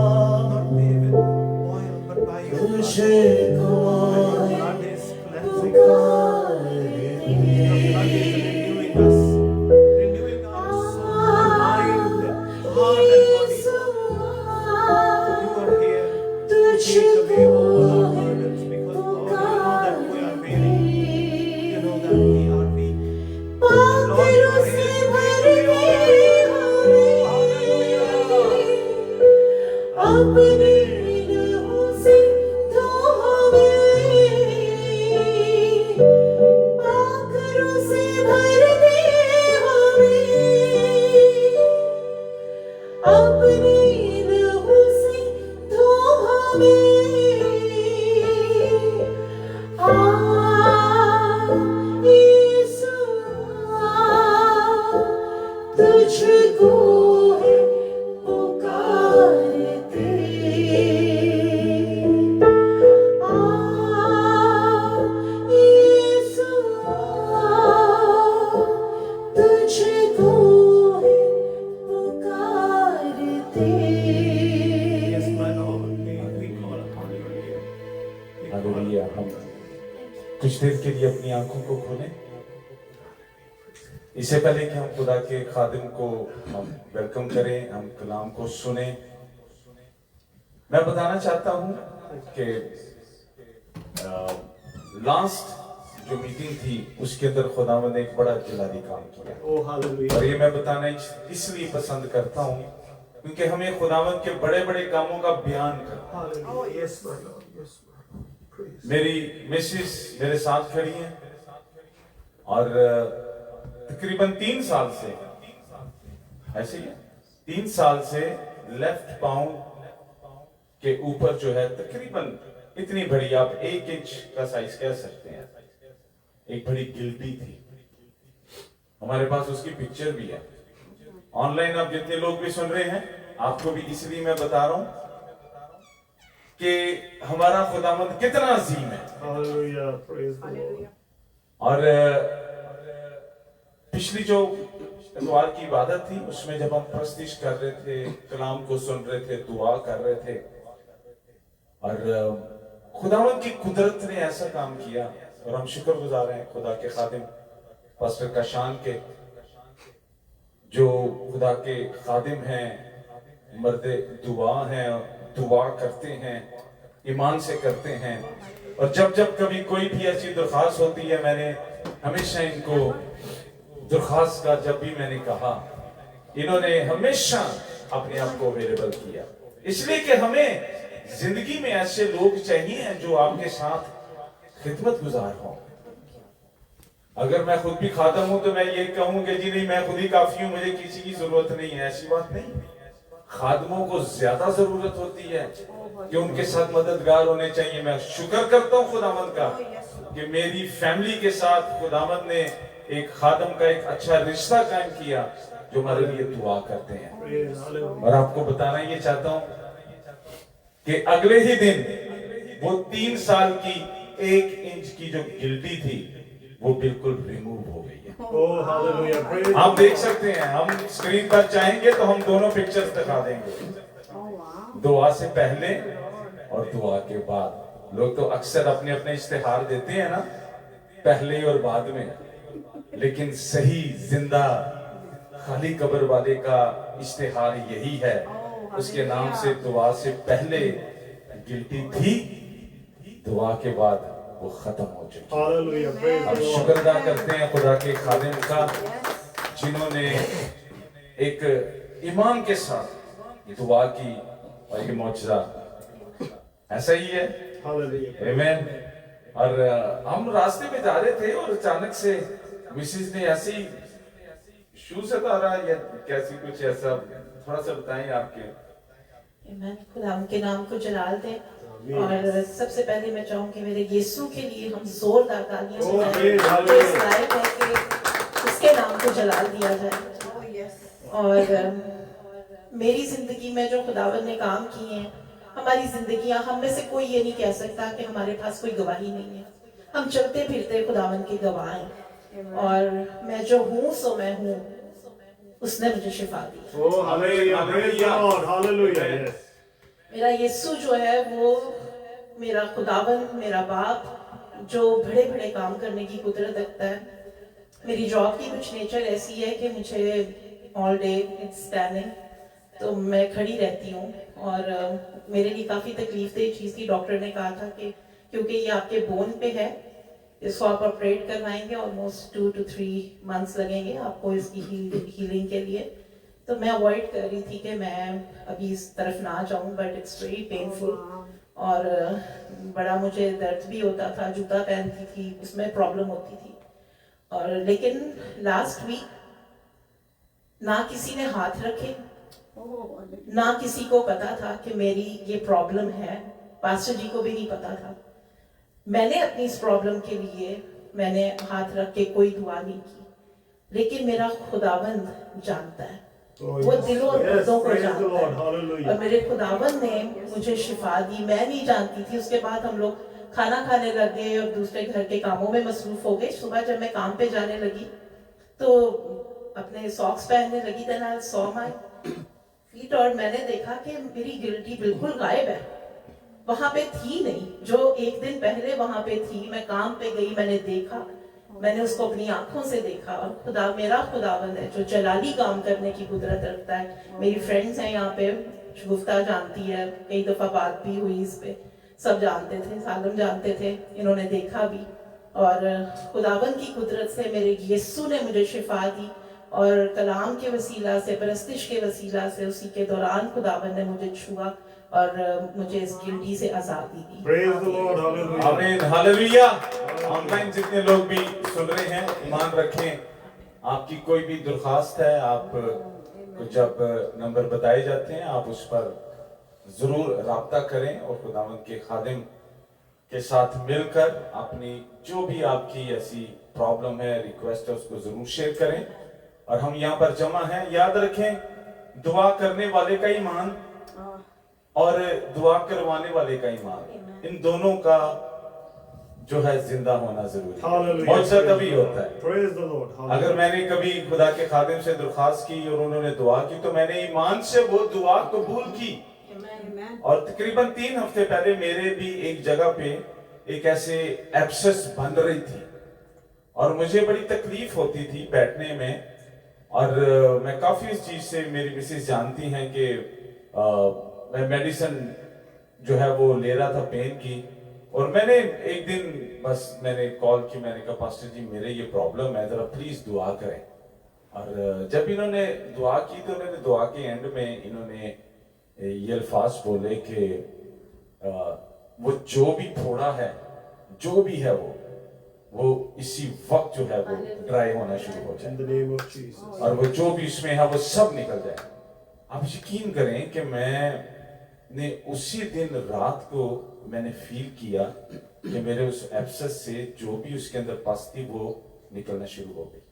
not be with oil, but by your तुझे blood. Your blood is cleansing us. Your blood is renewing us, renewing our soul, mind, heart, and body. You are here to take away all our burdens, because Lord, you know that we are weary. You know that we are weak. Lord, you are here to take away all our burdens. Hallelujah. अपने तुझको है पुकारते यीशु तुझको है पुकारते। Yes, my Lord, we call upon your name. We call hallelujah. upon हम your name. कुछ देर के लिए अपनी आंखों को खोलें। इससे पहले कि हम खुदा के खादिम को हम वेलकम करें, हम कलाम को सुने, मैं बताना चाहता हूं कि लास्ट जो मीटिंग थी उसके अंदर खुदावंद ने एक बड़ा जलाली काम किया। Oh, hallelujah. और ये मैं बताना इसलिए पसंद करता हूं क्योंकि हमें खुदावंद के बड़े बड़े कामों का बयान करना। Hallelujah. Yes, my Lord. Yes, my Lord. Praise. मेरी मिसेस मेरे साथ खड़ी हैं और तकरीबन 3 साल से ऐसे ही है, 3 साल से लेफ्ट पाँव के ऊपर जो है तकरीबन इतनी बड़ी, आप 1 इंच का साइज कह सकते हैं, एक बड़ी गिल्टी थी। हमारे पास उसकी पिक्चर भी है। ऑनलाइन आप जितने लोग भी सुन रहे हैं, आपको भी इसलिए मैं बता रहा हूं कि हमारा खुदावंद कितना अजीम है। Hallelujah. Praise the Lord. और पिछली जो इतवार की इबादत थी उसमें जब हम प्रस्तिश कर रहे थे, कलाम को सुन रहे थे, दुआ कर रहे थे और खुदावंद की कुदरत ने ऐसा काम किया और हम शुक्रगुजार हैं खुदा के खादिम पास्टर काशान के, जो खुदा के खादिम हैं, मर्दे दुआ हैं, दुआ करते हैं, ईमान से करते हैं। और जब जब कभी कोई भी ऐसी दरख्वास्त होती है, मैंने हमेशा इनको दरख्वास्त का जब भी मैंने कहा, इन्होंने हमेशा अपने आप को अवेलेबल किया, इसलिए कि हमें जिंदगी में ऐसे लोग चाहिए जो आपके साथ खिदमत गुजार हों। अगर मैं खुद भी खादम हूं तो मैं ये कहूं कि जी नहीं, मैं खुद ही काफी हूं, मुझे किसी की जरूरत नहीं है, ऐसी बात नहीं। खादमों को ज्यादा जरूरत होती है कि उनके साथ मददगार होने चाहिए। मैं शुक्र करता हूं खुदावंद का कि मेरी फैमिली के साथ खुदावंद ने एक खादम का एक अच्छा रिश्ता कायम किया जो हमारे लिए दुआ करते हैं। Praise. Hallelujah. और आपको बताना ये चाहता हूं कि अगले ही दिन वो 3 साल की 1 इंच की जो गिल्टी थी वो बिल्कुल रिमूव हो गई है। Oh, hallelujah. Praise. आप देख सकते हैं, हम स्क्रीन पर चाहेंगे तो हम दोनों पिक्चर्स दिखा देंगे, दुआ से पहले और दुआ के बाद। लोग तो अक्सर अपने अपने इश्तिहार देते हैं ना, पहले और बाद में, लेकिन सही जिंदा खाली कब्र वाले का इश्तिहार यही है। उसके नाम से दुआ से पहले गिल्टी थी, दुआ के बाद वो खत्म हो चुकी। Hallelujah. Praise हम the Lord. शुक्र अदा करते हैं खुदा के खादिम का, जिन्होंने एक ईमान के साथ दुआ की और ये मौजज़ा ऐसा ही है। Hallelujah. आमीन। और हम रास्ते में जा रहे थे और अचानक से मिसेस ने ऐसी शूज उतारा या कैसी कुछ ऐसा, थोड़ा सा बताएं आपके। आमीन। खुदा के नाम को जलाल दे। और सबसे पहले मैं चाहूंगी मेरे यीशु के लिए हम जोरदार तालियां Oh, बजाएं। praise, जो hallelujah. इस लायक है कि उसके नाम को जलाल दिया जाए। और मेरी जिंदगी में जो खुदावंद ने काम किए हैं, हमारी जिंदगियां, हम में से कोई ये नहीं कह सकता कि हमारे पास कोई गवाही नहीं है। हम चलते फिरते खुदावंद के गवाह हैं। और मैं जो हूँ सो मैं हूँ, उसने मुझे शिफा दी। Oh, hallelujah. Praise the Lord. Hallelujah. Yes. मेरा यीशु जो है वो मेरा खुदावंद, मेरा बाप, जो बड़े बड़े काम करने की कुदरत रखता है। मेरी जॉब की कुछ नेचर ऐसी है कि मुझे ऑल डे इट्स स्टैंडिंग, तो मैं खड़ी रहती हूँ। और मेरे लिए काफ़ी तकलीफ दे चीज़ थी। डॉक्टर ने कहा था कि क्योंकि ये आपके बोन पे है, इसको आप ऑपरेट करवाएंगे, ऑलमोस्ट 2 to 3 months लगेंगे आपको इसकी हीलिंग के लिए। तो मैं अवॉइड कर रही थी कि मैं अभी इस तरफ ना जाऊं, बट इट्स वेरी पेनफुल। और बड़ा मुझे दर्द भी होता था, जूता पहनती थी उसमें प्रॉब्लम होती थी। और लेकिन लास्ट वीक ना किसी ने हाथ रखे, ना किसी को पता था कि मेरी ये प्रॉब्लम है। पास्टर जी को भी नहीं पता था। मैंने अपनी इस प्रॉब्लम के लिए मैंने हाथ रख के कोई दुआ नहीं की, लेकिन मेरा खुदाबंद जानता है, वो दिलों और दिलों को जानता है। और मेरे खुदाबंद ने मुझे शिफा दी, मैं नहीं जानती थी। उसके बाद हम लोग खाना खाने लग गए और दूसरे घर के कामों में मसरूफ हो गए। सुबह जब मैं काम पे जाने लगी तो अपने सॉक्स पहनने लगी, then I saw my feet, और मैंने देखा कि मेरी गिल्टी बिल्कुल गायब है, वहां पे थी नहीं, जो एक दिन पहले वहां पे थी। मैं काम पे गई, मैंने देखा, मैंने उसको अपनी आंखों से देखा। और खुदा मेरा खुदाबंद है जो जलाली काम करने की कुदरत रखता है। मेरी फ्रेंड्स हैं यहाँ पे, गुफ्ता जानती है, कई दफा बात भी हुई इस पे, सब जानते थे, सालम जानते थे, इन्होंने देखा भी। और खुदाबंद की कुदरत से मेरे यीशु ने मुझे शिफा दी, और कलाम के वसीला से, परस्तिश के वसीला से उसी के दौरान खुदाबंद ने मुझे छुआ और मुझे इस गिल्टी से आजादी दी। Praise the Lord, hallelujah. आमीन, हालेलुया। ऑनलाइन जितने लोग भी सुन रहे हैं, ईमान रखें, आपकी कोई भी दरखास्त है, आप को जब नंबर बताए जाते हैं आप उस पर जरूर राब्ता करें और खुदावंद के खादिम के साथ मिलकर अपनी जो भी आपकी ऐसी प्रॉब्लम है, रिक्वेस्ट है, उसको जरूर शेयर करें। और हम यहाँ पर जमा हैं, याद रखें, दुआ करने वाले का ईमान और दुआ करवाने वाले का ईमान, इन दोनों का जो है जिंदा होना जरूरी है। Hallelujah. मौजज़ा तभी होता है। Praise the Lord, hallelujah. अगर मैंने कभी खुदा के खादिम से दरखास्त की और उन्होंने दुआ की तो मैंने ईमान से वो दुआ कबूल की। और तकरीबन 3 हफ्ते पहले मेरे भी एक जगह पे एक ऐसे एब्सेस बन रही थी और मुझे बड़ी तकलीफ होती थी बैठने में। और मैं काफी इस चीज से, मेरी मिसेस जानती हैं कि मैं मेडिसिन जो है वो ले रहा था पेन की। और मैंने एक दिन बस मैंने कॉल की, मैंने कहा पास्टर जी मेरे ये प्रॉब्लम है, जरा प्लीज दुआ करें। और जब इन्होंने दुआ की तो उन्होंने दुआ के एंड में इन्होंने ये अल्फाज बोले कि वो जो भी थोड़ा है, जो भी है वो इसी वक्त जो है वो ड्राई होना शुरू हो In जाए the name of Jesus. और वो जो भी इसमें है वो सब निकल जाए। आप यकीन करें कि मैंने उसी दिन रात को मैंने फील किया कि मेरे उस एब्सेस से जो भी उसके अंदर पस थी वो निकलना शुरू हो गई।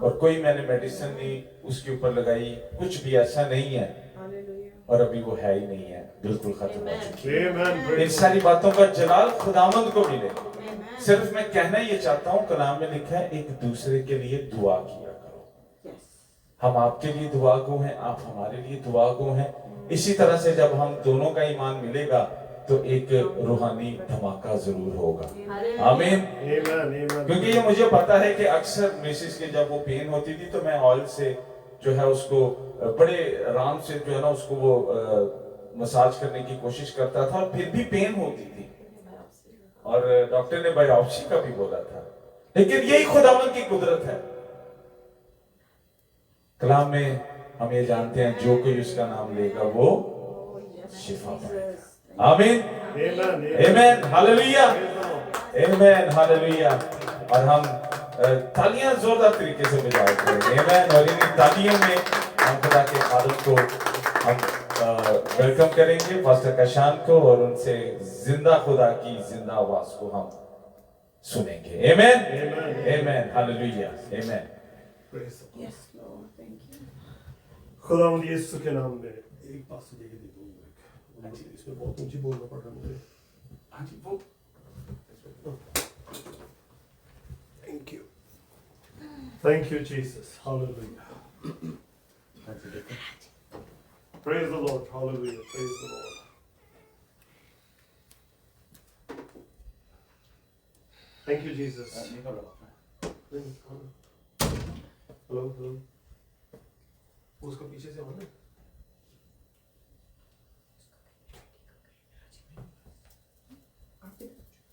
और कोई मैंने मेडिसिन नहीं उसके ऊपर लगाई, कुछ भी ऐसा नहीं है, और अभी वो है ही नहीं है, बिल्कुल खत्म हो चुकी है। Amen. इन सारी बातों का जलाल खुदावंद को मिले। सिर्फ मैं कहना ये चाहता हूँ, कलाम में लिखा है एक दूसरे के लिए दुआ किया करो। हम आपके लिए दुआ गो हैं, आप हमारे लिए दुआ गो हैं। इसी तरह से जब हम दोनों का ईमान मिलेगा तो एक रूहानी धमाका जरूर होगा। आमीन। Amen. Amen. क्योंकि ये मुझे पता है कि अक्सर मिसेस के जब वो पेन होती थी तो मैं ऑयल से जो है उसको बड़े आराम से जो है ना उसको वो मसाज करने की कोशिश करता था और फिर भी पेन होती थी। और डॉक्टर ने बायोप्सी का भी बोला था, लेकिन यही खुदावंद की कुदरत है। कलाम में हम ये जानते हैं जो कोई उसका नाम लेगा वो शिफा पाएगा। आमीन, आमीन, हालेलुया, आमीन, हालेलुया। और हम तालियां जोरदार तरीके से बजाते हैं। आमीन। और इन तालियों में हम खुदा के खादिम को हम वेलकम करेंगे, पास्टर कशान को, और उनसे जिंदा खुदा की जिंदा आवाज को हम सुनेंगे। आमीन, आमीन, हालेलुया, आमीन। Praise the Lord. Yes, Lord. Thank you. खुदावंद यीशु के नाम में एक बात से दे दूंगा, इसमें बहुत ऊंची बोलना पड़ रहा मुझे। हाँ जी, वो Thank you, Jesus. Hallelujah. Praise the Lord. Hallelujah. Praise the Lord. Thank you, Jesus. Hello, hello. उसका पीछे से आना।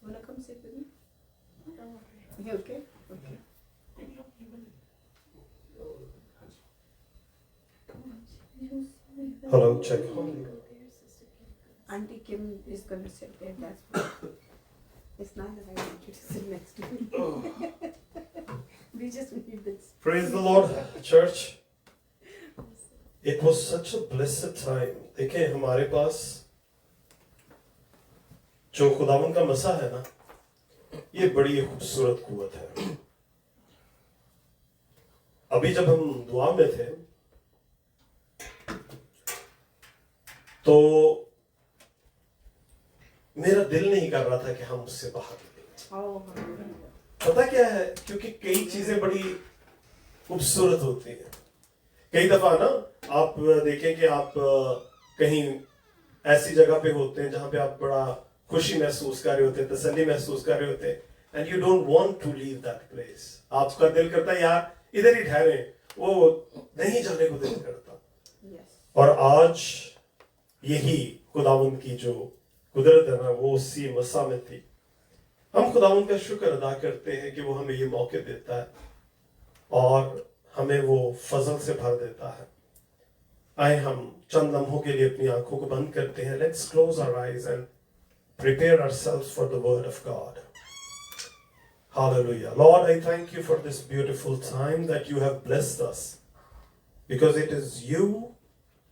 Wanna come sit with me? You okay? Okay. Hello, check. Auntie Kim is gonna sit there. That's why. It's not that I want you to sit next to me. We just need this. Praise the Lord, church. It was such a blessed time. देखिए हमारे पास जो खुदावन का मसा है ना, ये बड़ी खूबसूरत कुव्वत है। अभी जब हम दुआ में थे तो मेरा दिल नहीं कर रहा था कि हम उससे बाहर निकलें। पता क्या है, क्योंकि कई चीजें बड़ी खूबसूरत होती हैं। कई दफा ना आप देखें कि आप कहीं ऐसी जगह पे होते हैं जहां पे आप बड़ा खुशी महसूस कर रहे होते हैं, तसल्ली महसूस कर रहे होते हैं, and you don't want to leave that place. आपका दिल करता है यार इधर ही ठहरे, वो नहीं जाने को दिल करता। और आज यही खुदावंद की जो कुदरत है ना, वो उसी मसा में थी। हम खुदावंद का शुक्र अदा करते हैं कि वो हमें ये मौके देता है और हमें वो फजल से भर देता है। आए हम चंद लम्हों के लिए अपनी आंखों को बंद करते हैं। Let's close our eyes and prepare ourselves for the word of God. Hallelujah. Lord, I thank you for this beautiful time that you have blessed us, because it is you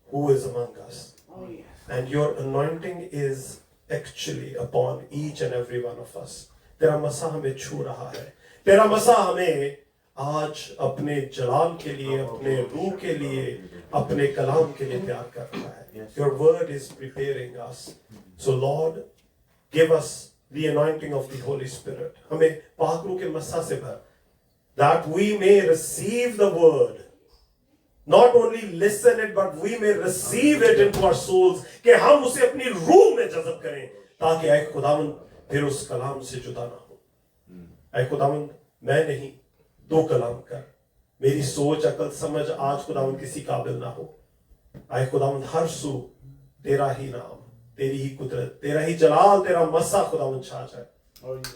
who is among us. Oh, yes. And your anointing is actually upon each and every one of us. तेरा मसा हमें छू रहा है। तेरा मसा हमें आज अपने जलाल के लिए, अपने रूह के लिए, अपने कलाम के लिए तैयार कर रहा है। Your word is preparing us. So Lord, give us the anointing of the Holy Spirit. हमें पाक रूह के मसा से भर, that we may receive the word. Not only listen it, but we may receive it into our souls. कि हम उसे अपनी रूह में जज़ब करें, ताकि ऐ खुदावंद फिर उस कलाम से जुदा ना हो। ऐ खुदावंद, मैं नहीं, तू कलाम कर। मेरी सोच, अकल, समझ आज खुदावंद किसी काबिल ना हो। ऐ खुदावंद, हर सू तेरा ही नाम, तेरी ही कुदरत, तेरा ही जलाल, तेरा मसा खुदावंद छा जाए।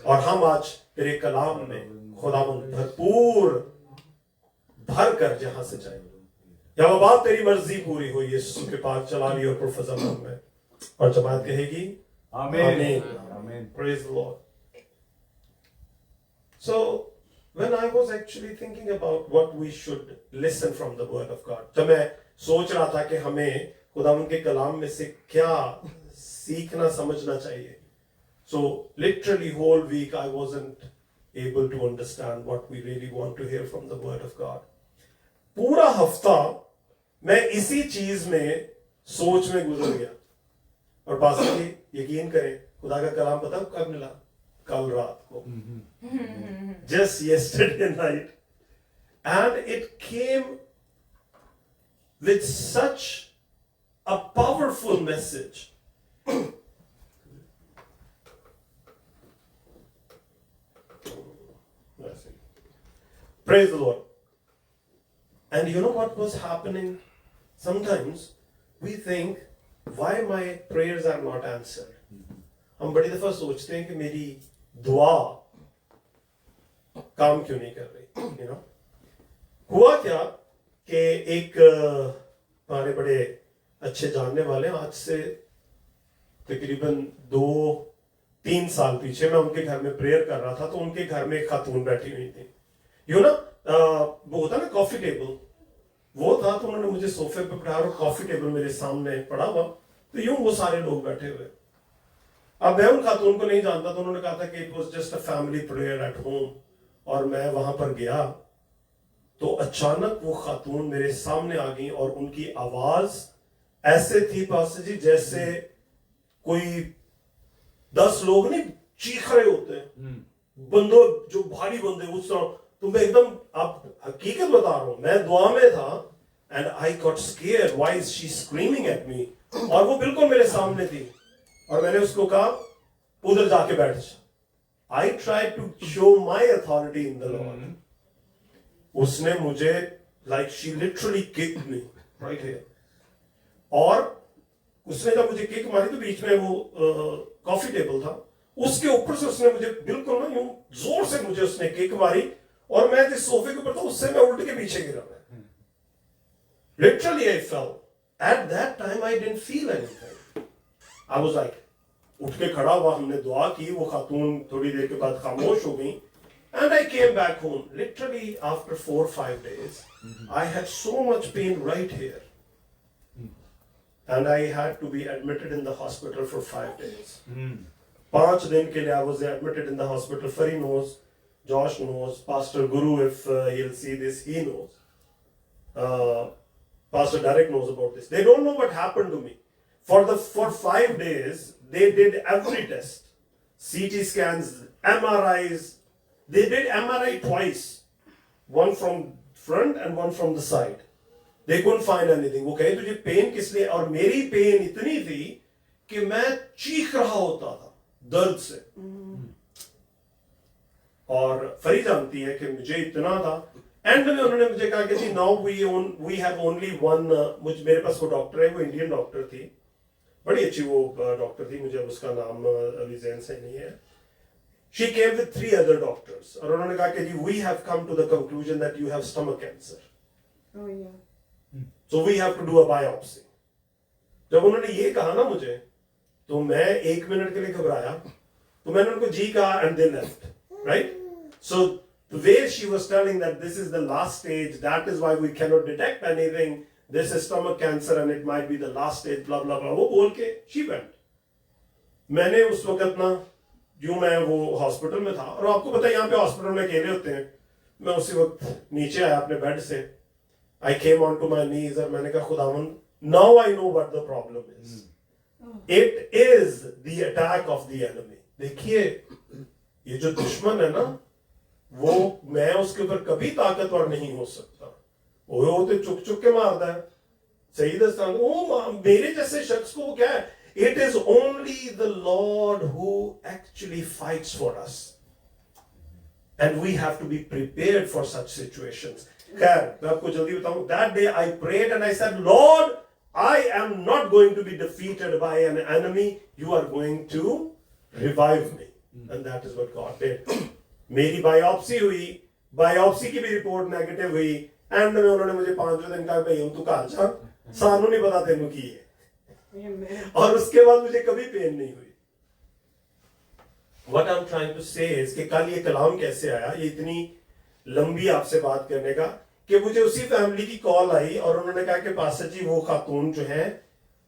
और हम आज तेरे कलाम में खुदावंद भरपूर भर कर जहां से जाए। या बाप तेरी मर्जी पूरी हो यीशु के पाक चलाली और पुरफज़ल नाम में। और जमात कहेगी आमीन। Amen. Praise the Lord. So when I was actually thinking about what we should listen from the word of God, जब मैं सोच रहा था कि हमें खुदावंद के कलाम में से क्या सीखना समझना चाहिए, so literally whole week I wasn't able to understand what we really want to hear from the word of God. पूरा हफ्ता मैं इसी चीज में सोच में गुजर गया। और पास्टर जी यकीन करें, खुदा का कलाम पता कब मिला? कल रात को, just yesterday night, and it came with such a powerful message. Praise the Lord. And you know what was happening? Sometimes we think, why my prayers are not answered. हम बड़ी दफा सोचते हैं कि मेरी दुआ काम क्यों नहीं कर रही। हुआ क्या कि एक हमारे बड़े अच्छे जानने वाले, आज से तकरीबन 2-3 साल पीछे मैं उनके घर में प्रेयर कर रहा था, तो उनके घर में एक खातून बैठी हुई थी। वो होता ना कॉफी टेबल, वो था, तो उन्होंने मुझे सोफे पे बिठाया और कॉफी टेबल मेरे सामने पड़ा हुआ, तो यूं वो सारे लोग बैठे हुए। अब मैं उन खातून को नहीं जानता, तो उन्होंने कहा था कि it was just a family prayer at home. और मैं वहां पर गया तो अचानक वो खातून मेरे सामने आ गई और उनकी आवाज ऐसे थी पास्टर जी जैसे कोई 10 लोग नहीं चीख रहे होते हैं, बंदो जो भारी बंदे उस तरह। तो मैं एकदम, आप हकीकत बता रहा हूं, मैं दुआ में था and I got scared, why is she screaming at me. और वो बिल्कुल मेरे सामने थी और मैंने उसको कहा उधर जाके बैठ जा। I try to show my authority in the lord. उसने मुझे like she literally kicked me right here. और उसने जब मुझे किक मारी तो बीच में वो कॉफी टेबल था, उसके ऊपर से उसने मुझे बिल्कुल ना यूं जोर से मुझे उसने किक मारी और मैं जिस सोफे के ऊपर था उससे मैं उल्ट के पीछे गिरा। Literally I fell. At that time I didn't feel anything. I was like, उठ के खड़ा हुआ, हमने दुआ की, वो खातून थोड़ी देर के बाद खामोश हो गई, and I came back home. Literally after 4-5 days, I had so much pain right here, and I had to be admitted in the hospital for 5 days. 5 दिन के लिए I was admitted in the hospital. Fari knows, Josh knows, Pastor Guru, if he'll see this, he knows. Pastor Derek knows about this. They don't know what happened to me. For 5 days, they did every test. CT scans, MRIs. They did MRI twice. One from front and one from the side. They couldn't find anything. वो कहे तुझे pen किस लिए? और मेरी pen इतनी थी कि मैं चीख रहा होता था दर्द से। और फरी जानती है कि मुझे इतना था। एंड में उन्होंने मुझे कहा कि जी now we have only one, मेरे पास वो डॉक्टर है, वो इंडियन डॉक्टर थी, बड़ी अच्छी वो डॉक्टर थी, मुझे उसका नाम अभी ज़हन से नहीं है। She came with 3 other doctors और उन्होंने कहा कि जी we have come to the conclusion that you have stomach cancer. Oh yeah. So we have to do a biopsy. जब उन्होंने ये कहा ना मुझे, तो मैं 1 मिनट के लिए घबराया, तो मैंने उनको जी कहा and they left, right? So the way she was telling that this is the last stage, that is why we cannot detect anything, this is stomach cancer and it might be the last stage, blah blah blah, वो बोल के she went. मैंने उस वक्त ना, जो मैं वो हॉस्पिटल में था, और आपको पता है यहाँ पे हॉस्पिटल में अकेले होते हैं, मैं उसी वक्त नीचे आया अपने बेड से, I came onto my knees और मैंने कहा खुदावन, now I know what the problem is. It is the attack of the enemy. देखिए ये जो दुश्मन है ना, वो मैं उसके ऊपर कभी ताकतवर नहीं हो सकता, वो तो चुक चुक के मारता है, सही दस्तान, वो मेरे जैसे शख्स को वो क्या है, it is only the Lord who actually fights for us, and we have to be prepared for such situations. खैर मैं आपको जल्दी बताऊं, that day I prayed and I said, Lord, I am not going to be defeated by an enemy, you are going to revive me. And that is what God did. मेरी biopsy हुई, biopsy की भी report negative हुई, and में उन्होंने मुझे 5 दिन कहा भाई तू घर जा, सानू नहीं पता तेनू की है, और उसके बाद मुझे कभी पेन नहीं हुई। What I'm trying to say is कि कल ये कलाम कैसे आया, ये इतनी लंबी आपसे बात करने का, कि मुझे उसी फैमिली की कॉल आई और उन्होंने कहा कि पास्टर जी वो खातून जो है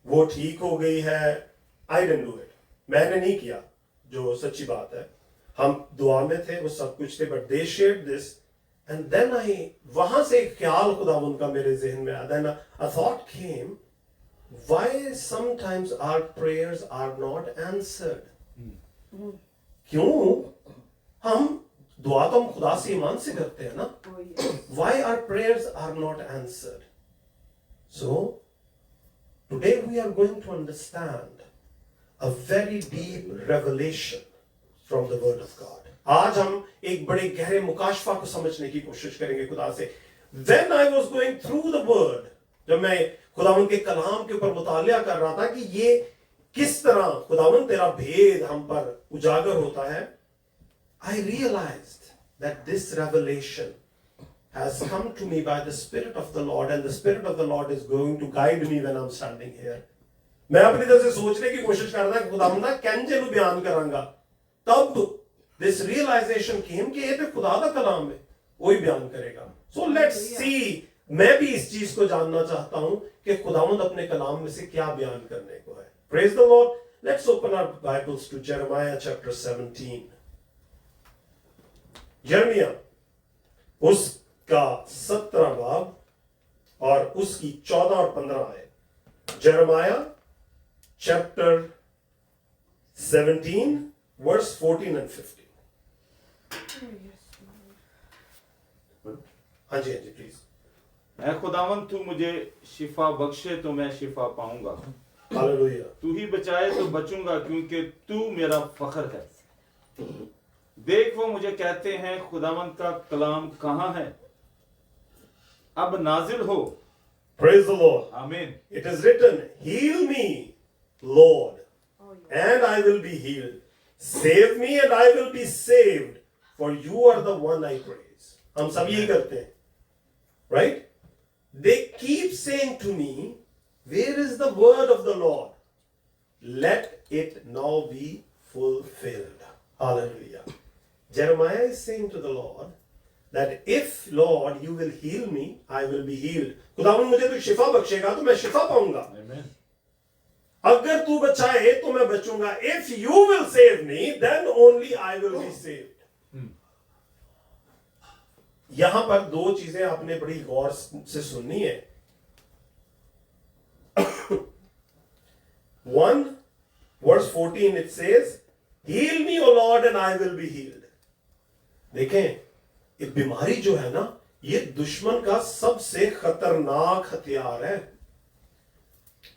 वो ठीक हो गई है। आई डिडंट डू इट, मैंने नहीं किया, जो सच्ची बात है, हम दुआ में थे, वो सब कुछ थे, but they shared this and then I, वहां से एक ख्याल खुदावंद का मेरे जहन में आया, then a thought came, why sometimes our prayers are not answered. क्यों हम दुआ तो हम खुदा से ईमान से करते हैं ना, why our prayers are not answered? So today we are going to understand a very deep revelation from the word of God. आज हम एक बड़े गहरे मुकाशफा को समझने की कोशिश करेंगे खुदा से। When I was going through the word, जब मैं खुदावंद के कलाम के ऊपर मुतालिया कर रहा था कि ये किस तरह खुदावंद तेरा भेद हम पर उजागर होता है, I realized that this revelation has come to me by the Spirit of the Lord, and the Spirit of the Lord is going to guide me when I'm standing here. मैं अपनी तरफ से सोचने की कोशिश कर रहा था खुदावंदा कैंजे नु बयान करांगा, तब this realization came कि ये तो खुदा का कलाम है, वही बयान करेगा। So let's see, मैं भी इस चीज को जानना चाहता हूं कि खुदावंद अपने कलाम में से क्या बयान करने को है। Praise the Lord. Let's open our Bibles to Jeremiah chapter 17. यिर्मयाह उसका 17 बाब और उसकी 14 और 15 आयत। Jeremiah chapter 17 verse 14 and 15. हाँ जी प्लीज। ऐ खुदावन तू मुझे शिफा बख्शे तो मैं शिफा पाऊंगा, हालेलुया। तू ही बचाए तो बचूंगा क्योंकि तू मेरा फख्र है। देख वो मुझे कहते हैं खुदावंद का कलाम कहाँ है, अब नाजिल हो। Praise the Lord. आमीन। It is written, heal me, Lord, and I will be healed. Save me and I will be saved, for you are the one I praise. हम सब यही करते हैं, right? They keep saying to me, where is the word of the Lord? Let it now be fulfilled. Hallelujah. Jeremiah is saying to the Lord that if Lord you will heal me, I will be healed. खुदावंद मुझे तो शिफा बख्शेगा तो मैं शिफा पाऊंगा। अगर तू बचाए तो मैं बचूंगा. If you will save me, then only I will be saved. यहां पर दो चीजें आपने बड़ी गौर से सुननी है. 1 verse 14 it says, heal me O Lord and I will be healed. देखें, ये बीमारी जो है ना, ये दुश्मन का सबसे खतरनाक हथियार है.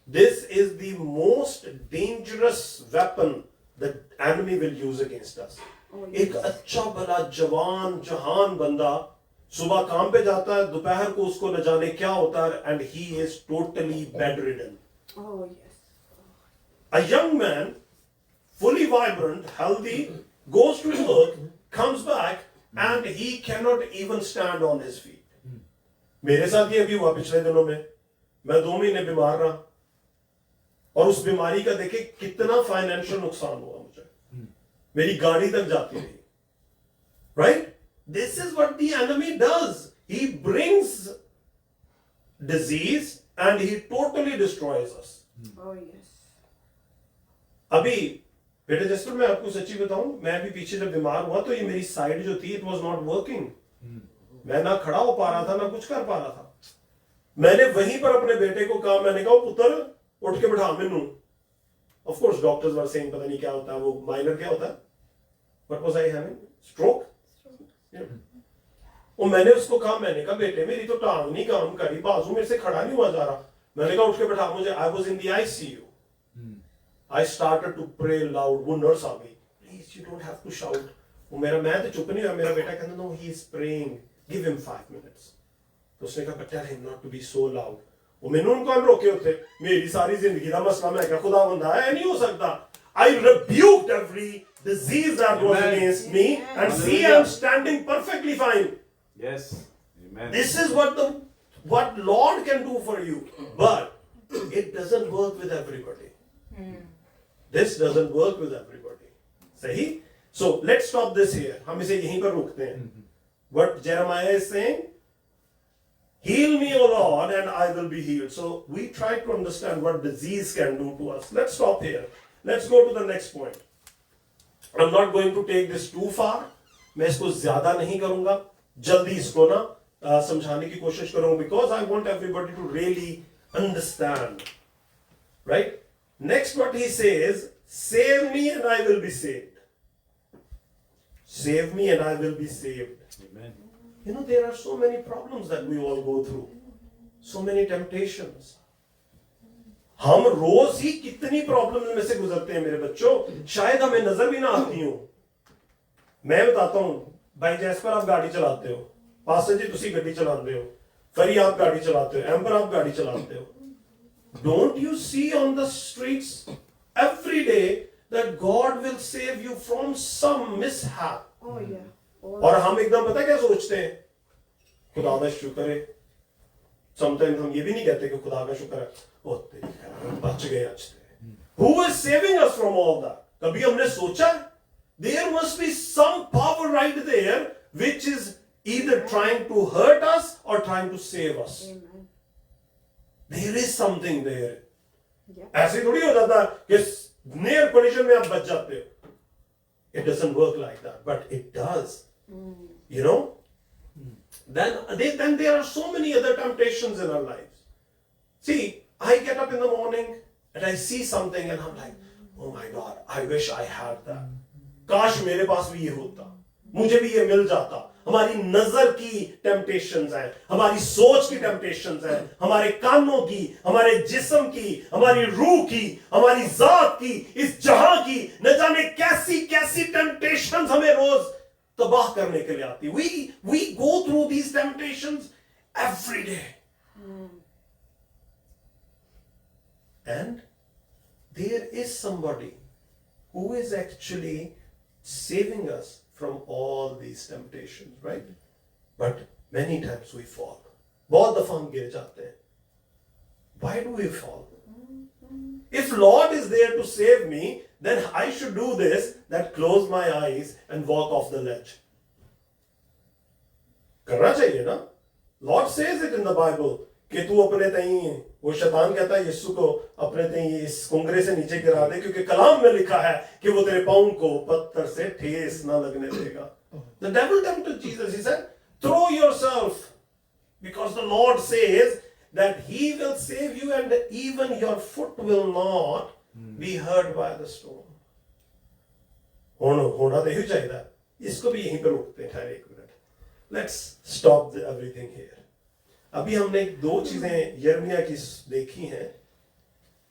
This is the most dangerous weapon the enemy will use against us. एक अच्छा भला जवान जहान बंदा सुबह काम पे जाता है, दोपहर को उसको न जाने क्या होता है, and he is totally bedridden. Oh, yes. A young man, fully vibrant, healthy, goes to work, comes back, and he cannot even stand on his feet. मेरे साथ ये भी हुआ पिछले दिनों में. मैं 2 महीने बीमार रहा और उस बीमारी का देखे कितना फाइनेंशियल नुकसान हुआ मुझे. मेरी गाड़ी तक जाती रही. Right? This is what the enemy does. He brings disease and he totally destroys us. Oh, yes. अभी बेटे जैसे मैं आपको सच्ची बताऊं, मैं भी पीछे जब बीमार हुआ तो ये मेरी साइड जो थी, इट वाज नॉट वर्किंग. मैं ना खड़ा हो पा रहा था ना कुछ कर पा रहा था. मैंने वहीं पर अपने बेटे को कहा, मैंने कहा पुत्र उठ के बैठा मैनू. Of course doctors were saying पता नहीं क्या होता है वो, माइनर क्या होता है, what was I having, stroke. और मैंने उसको कहा, मैंने कहा बेटे मेरी तो टांग नहीं काम करी, बाजू मेरे से खड़ा नहीं हुआ जा रहा. मैंने कहा उठ के बैठा मुझे. I was in the ICU. I started to pray loud. वो नर्स आ गई. Please, you don't have to shout. वो मैं तो चुप नहीं हुआ. मेरा बेटा कहता no, he is praying. Give him 5 minutes. तो उसने कहा tell him not to be so loud. वो मैंने उनको रोके होते. मेरी सारी जिंदगी का मसला मैं क्या खुदा बंदा है नहीं हो सकता. I rebuked every disease that was against me, and see I am standing perfectly fine. Yes. Amen. This is what Lord can do for you, but it doesn't work with everybody. This doesn't work with everybody. सही? So let's stop this here. हम इसे यहीं पर रोकते हैं. What Jeremiah is saying, heal me O Lord and I will be healed. So we try to understand what disease can do to us. Let's stop here. Let's go to the next point. I'm not going to take this too far. मैं इसको ज्यादा नहीं करूंगा. जल्दी इसको ना समझाने की कोशिश करूंगा, because I want everybody to really understand. Right? Next what he says, save me and I will be saved. Save me and I will be saved. Amen. You know, there are so many problems that we all go through. So many temptations. हम रोज ही कितनी problem में से गुजरते हैं मेरे बच्चों, शायद हमें नजर भी ना आती हो. मैं बताता हूं, भाई जैसपर आप गाड़ी चलाते हो, पास्टर जी तुसी गड्डी चलाते हो, फरी आप गाड़ी चलाते हो, एम्बर आप गाड़ी चलाते हो. Don't you see on the streets every day that God will save you from some mishap? Oh, yeah. Oh, और हम एकदम पता क्या सोचते हैं, खुदा का शुक्र है. Sometimes हम ये भी नहीं कहते कि खुदा का शुक्र है, ओ तेरी खैर बच गए आज से. Who is saving us from all that? कभी हमने सोचा? There must be some power right there which is either trying to hurt us or trying to save us. Amen. There is something there. Yeah. ऐसे थोड़ी हो जाता कि near condition में आप बच जाते हो. It doesn't work like that, but it does. You know? Then there are so many other temptations in our lives. See, I get up in the morning and I see something and I'm like, oh my God, I wish I had that. काश मेरे पास भी ये होता, मुझे भी ये मिल जाता. हमारी नजर की टेम्पटेशंस हैं, हमारी सोच की टेम्पटेशंस हैं, हमारे कानों की, हमारे जिस्म की, हमारी रूह की, हमारी जात की, इस जहां की न जाने कैसी कैसी टेम्पटेशंस हमें रोज तबाह करने के लिए आती. We go through these temptations every day. And there is somebody who is actually saving us from all these temptations, right? But many times we fall. बहुत दफा हम गिर जाते हैं. Why do we fall? If Lord is there to save me, then I should do this, that close my eyes and walk off the ledge. करना चाहिए ना? Lord says it in the Bible. कि तू अपने तई, वो शैतान कहता है यीशु को अपने तई इस कुंगरे से नीचे गिरा दे, क्योंकि कलाम में लिखा है कि वो तेरे पाँव को पत्थर से ठेस ना लगने देगा. The devil tempted Jesus. He said, throw yourself, because the Lord says that He will save you and even your foot will not be hurt by the stone. होना तो यही चाहिए. इसको भी यहीं पर रोकते हैं. ठहरे एक minute. Let's stop everything here. अभी हमने दो चीजें यिर्मयाह की देखी हैं.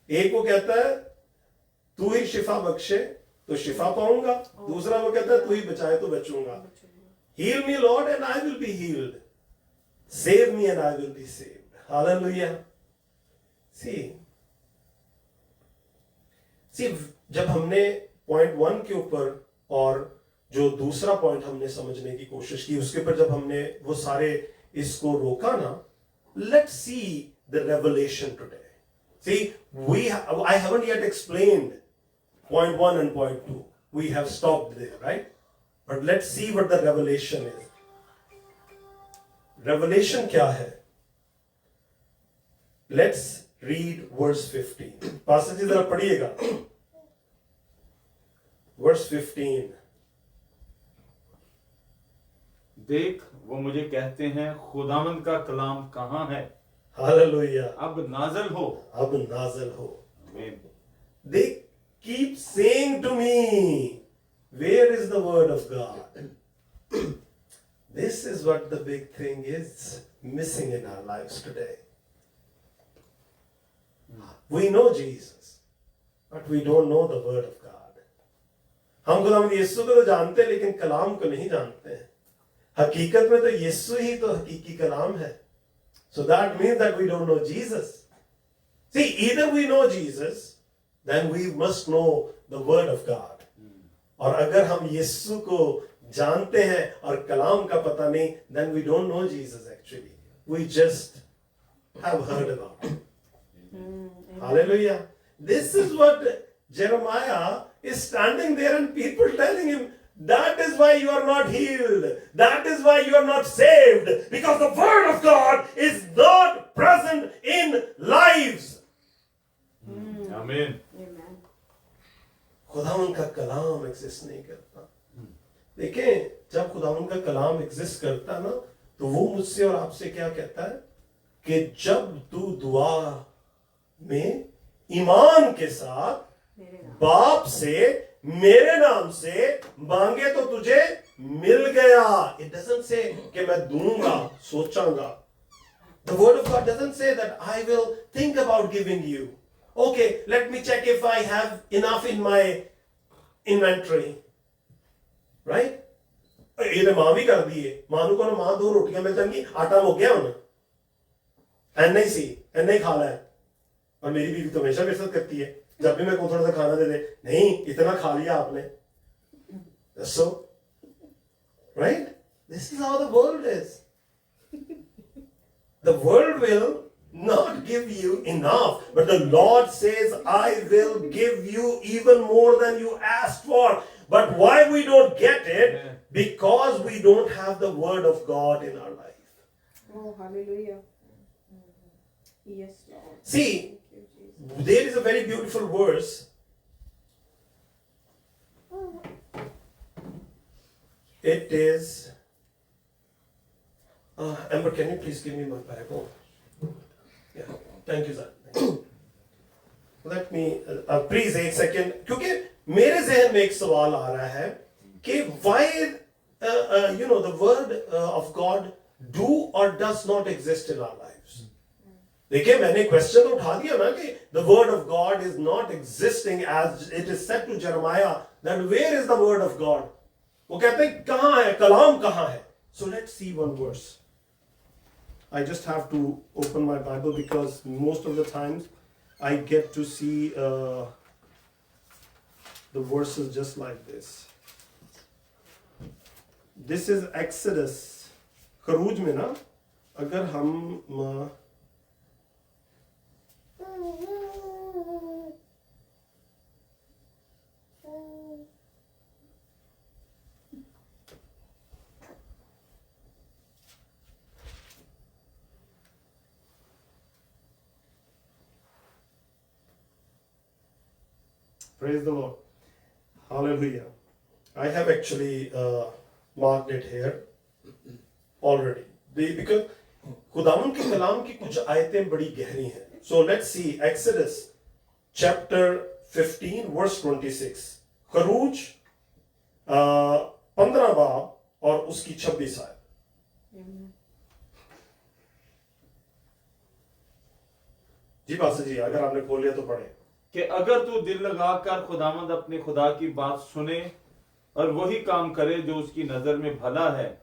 एक वो कहता है तू ही शिफा बख्शे तो शिफा पाऊंगा. दूसरा वो कहता है तू ही बचाए तो बचूंगा. Heal me, Lord, and I will be healed. Save me and I will be saved. Hallelujah. See, जब हमने पॉइंट 1 के ऊपर और जो दूसरा पॉइंट हमने समझने की कोशिश की, उसके ऊपर जब हमने वो सारे इसको रोका ना, let's see the revelation today. See, I haven't yet explained point 1 and point 2. We have stopped there, right? But let's see what the revelation is. Revelation क्या है? Let's read verse 15. passage जरा पढ़िएगा. Verse 15. देख वो मुझे कहते हैं खुदावंद का कलाम कहाँ है. Hallelujah. अब नाज़िल हो. अब नाज़िल हो. आमीन. They keep saying to me, where is the word of God? This is what the big thing is missing in our lives today. We know Jesus, but we don't know the word of God. हम खुदावंद यीशु को तो जानते हैं लेकिन कलाम को नहीं जानते हैं. हकीकत में तो यीशु ही तो हकीकी कलाम है. So that means that we don't know Jesus. See, either we know Jesus, then we must know the word of God. और अगर हम यीशु को जानते हैं और कलाम का पता नहीं, then we don't know Jesus actually. We just have heard about him. Hallelujah. This is what Jeremiah is standing there and people telling him, that is why you are not healed. That is why you are not saved. Because the word of God is not present in lives. आमीन. Amen. खुदावन का कलाम exist नहीं करता. देखें, जब खुदावन का कलाम exist करता ना, तो वो मुझसे और आपसे क्या कहता है कि जब तू दुआ में ईमान के साथ बाप से मेरे नाम से मांगे तो तुझे मिल गया. It doesn't say कि मैं दूंगा, सोचांगा. The word of God doesn't say that I will think about giving you. Okay, let me check if I have enough in my inventory. Right? ये तो माँ भी कर दिए. मानू को ना माँ 2 रोटियां मिल जाएंगी, आटा हो गया उन्हें. ऐसा ही खा रहा है. और मेरी बीवी तो हमेशा मेरे साथ करती है. जब भी मैं को थोड़ा सा खाना दे दे, नहीं इतना खा लिया आपने. So, right? This is how the world is. The world will not give you enough, but the Lord says, I will give you even more than you asked for. But why we don't get it? Because we don't have the word of God in our life. Oh, hallelujah. Yes, Lord. See, Thank you, Jesus. there is a very beautiful verse. It is, Amber, can you please give me my Bible? Yeah, thank you, sir. Let me, please एक second, क्योंकि मेरे ज़हन में एक सवाल आ रहा है कि why, the word of God do or does not exist in our lives. देखिए, मैंने क्वेश्चन उठा दिया ना कि the word of God is not existing as it is said to Jeremiah, that where is the word of God? वो कहते हैं कहाँ है, कलाम कहाँ है? So let's see one verse. I just have to open my Bible because most of the times I get to see the verses just like this. This is Exodus. खरूज में ना, अगर हम Praise the Lord. Hallelujah. I have actually marked it here already. Because खुदावन के कलाम की कुछ आयतें बड़ी गहरी हैं. So let's see Exodus chapter 15 verse 26. खरूज 15 बाब और उसकी 26 आयत. जी पास्टर जी, अगर आपने खोल लिया तो पढ़े. कि अगर तू दिल लगाकर खुदावंद अपने खुदा की बात सुने और वही काम करे जो उसकी नजर में भला है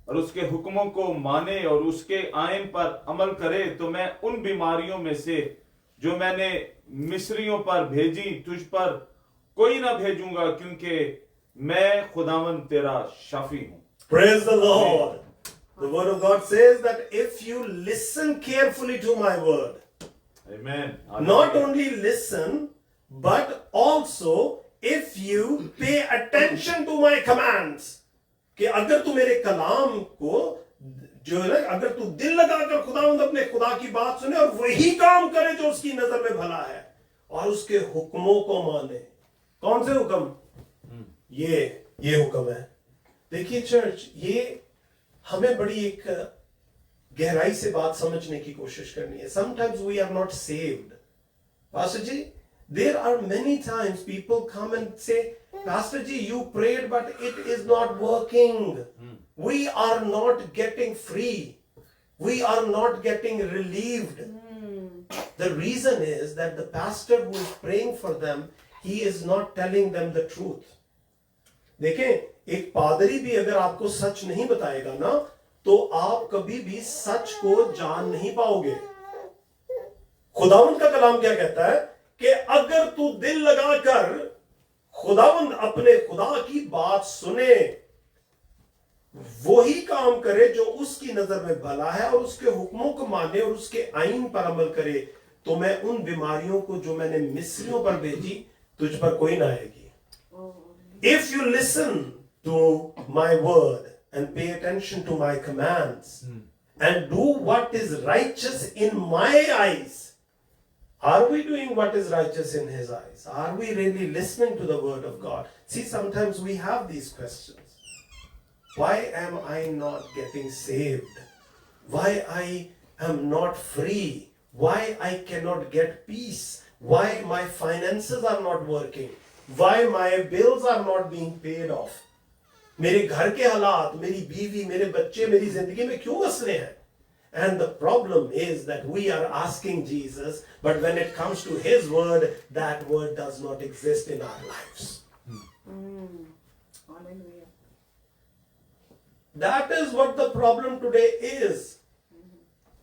और उसके हुक्मों को माने और उसके आयन पर अमल करे, तो मैं उन बीमारियों में से जो मैंने मिस्रियों पर भेजी तुझ पर कोई ना भेजूंगा, क्योंकि मैं खुदावंद तेरा शाफी हूं. Praise the Lord. The word of God says that if you listen carefully to my word, Amen. not only listen, but also if you pay attention to my commands, कि अगर तू मेरे कलाम को जो है ना, अगर तू दिल लगाकर खुदावंद अपने खुदा की बात सुने और वही काम करे जो उसकी नजर में भला है और उसके हुक्मों को माने. कौन से हुक्म? ये हुक्म है. देखिए चर्च, ये हमें बड़ी एक गहराई से बात समझने की कोशिश करनी है. Sometimes we are not saved. Pastor ji, there are many times people come and say, Pastor ji, you prayed but it is not working. We are not getting free. We are not getting relieved. The reason is that the pastor who is praying for them, he is not telling them the truth. देखें, एक पादरी भी अगर आपको सच नहीं बताएगा ना, तो आप कभी भी सच को जान नहीं पाओगे. खुदावंद का कलाम क्या कहता है कि अगर तू दिल लगाकर खुदावंद अपने खुदा की बात सुने, वही काम करे जो उसकी नजर में भला है और उसके हुक्मों को माने और उसके आईन पर अमल करे, तो मैं उन बीमारियों को जो मैंने मिस्रियों पर भेजी तुझ पर कोई ना आएगी. If you listen to my word and pay attention to my commands and do what is righteous in my eyes, are we doing what is righteous in his eyes? Are we really listening to the word of God? See, sometimes we have these questions. Why am I not getting saved? Why I am not free? Why I cannot get peace? Why my finances are not working? Why my bills are not being paid off? मेरे घर के हालात, मेरी बीवी, मेरे बच्चे मेरी जिंदगी में क्यों हंस रहे हैं? And the problem is that we are asking Jesus, but when it comes to his word, that word does not exist in our lives. Hallelujah. That is what the problem today is.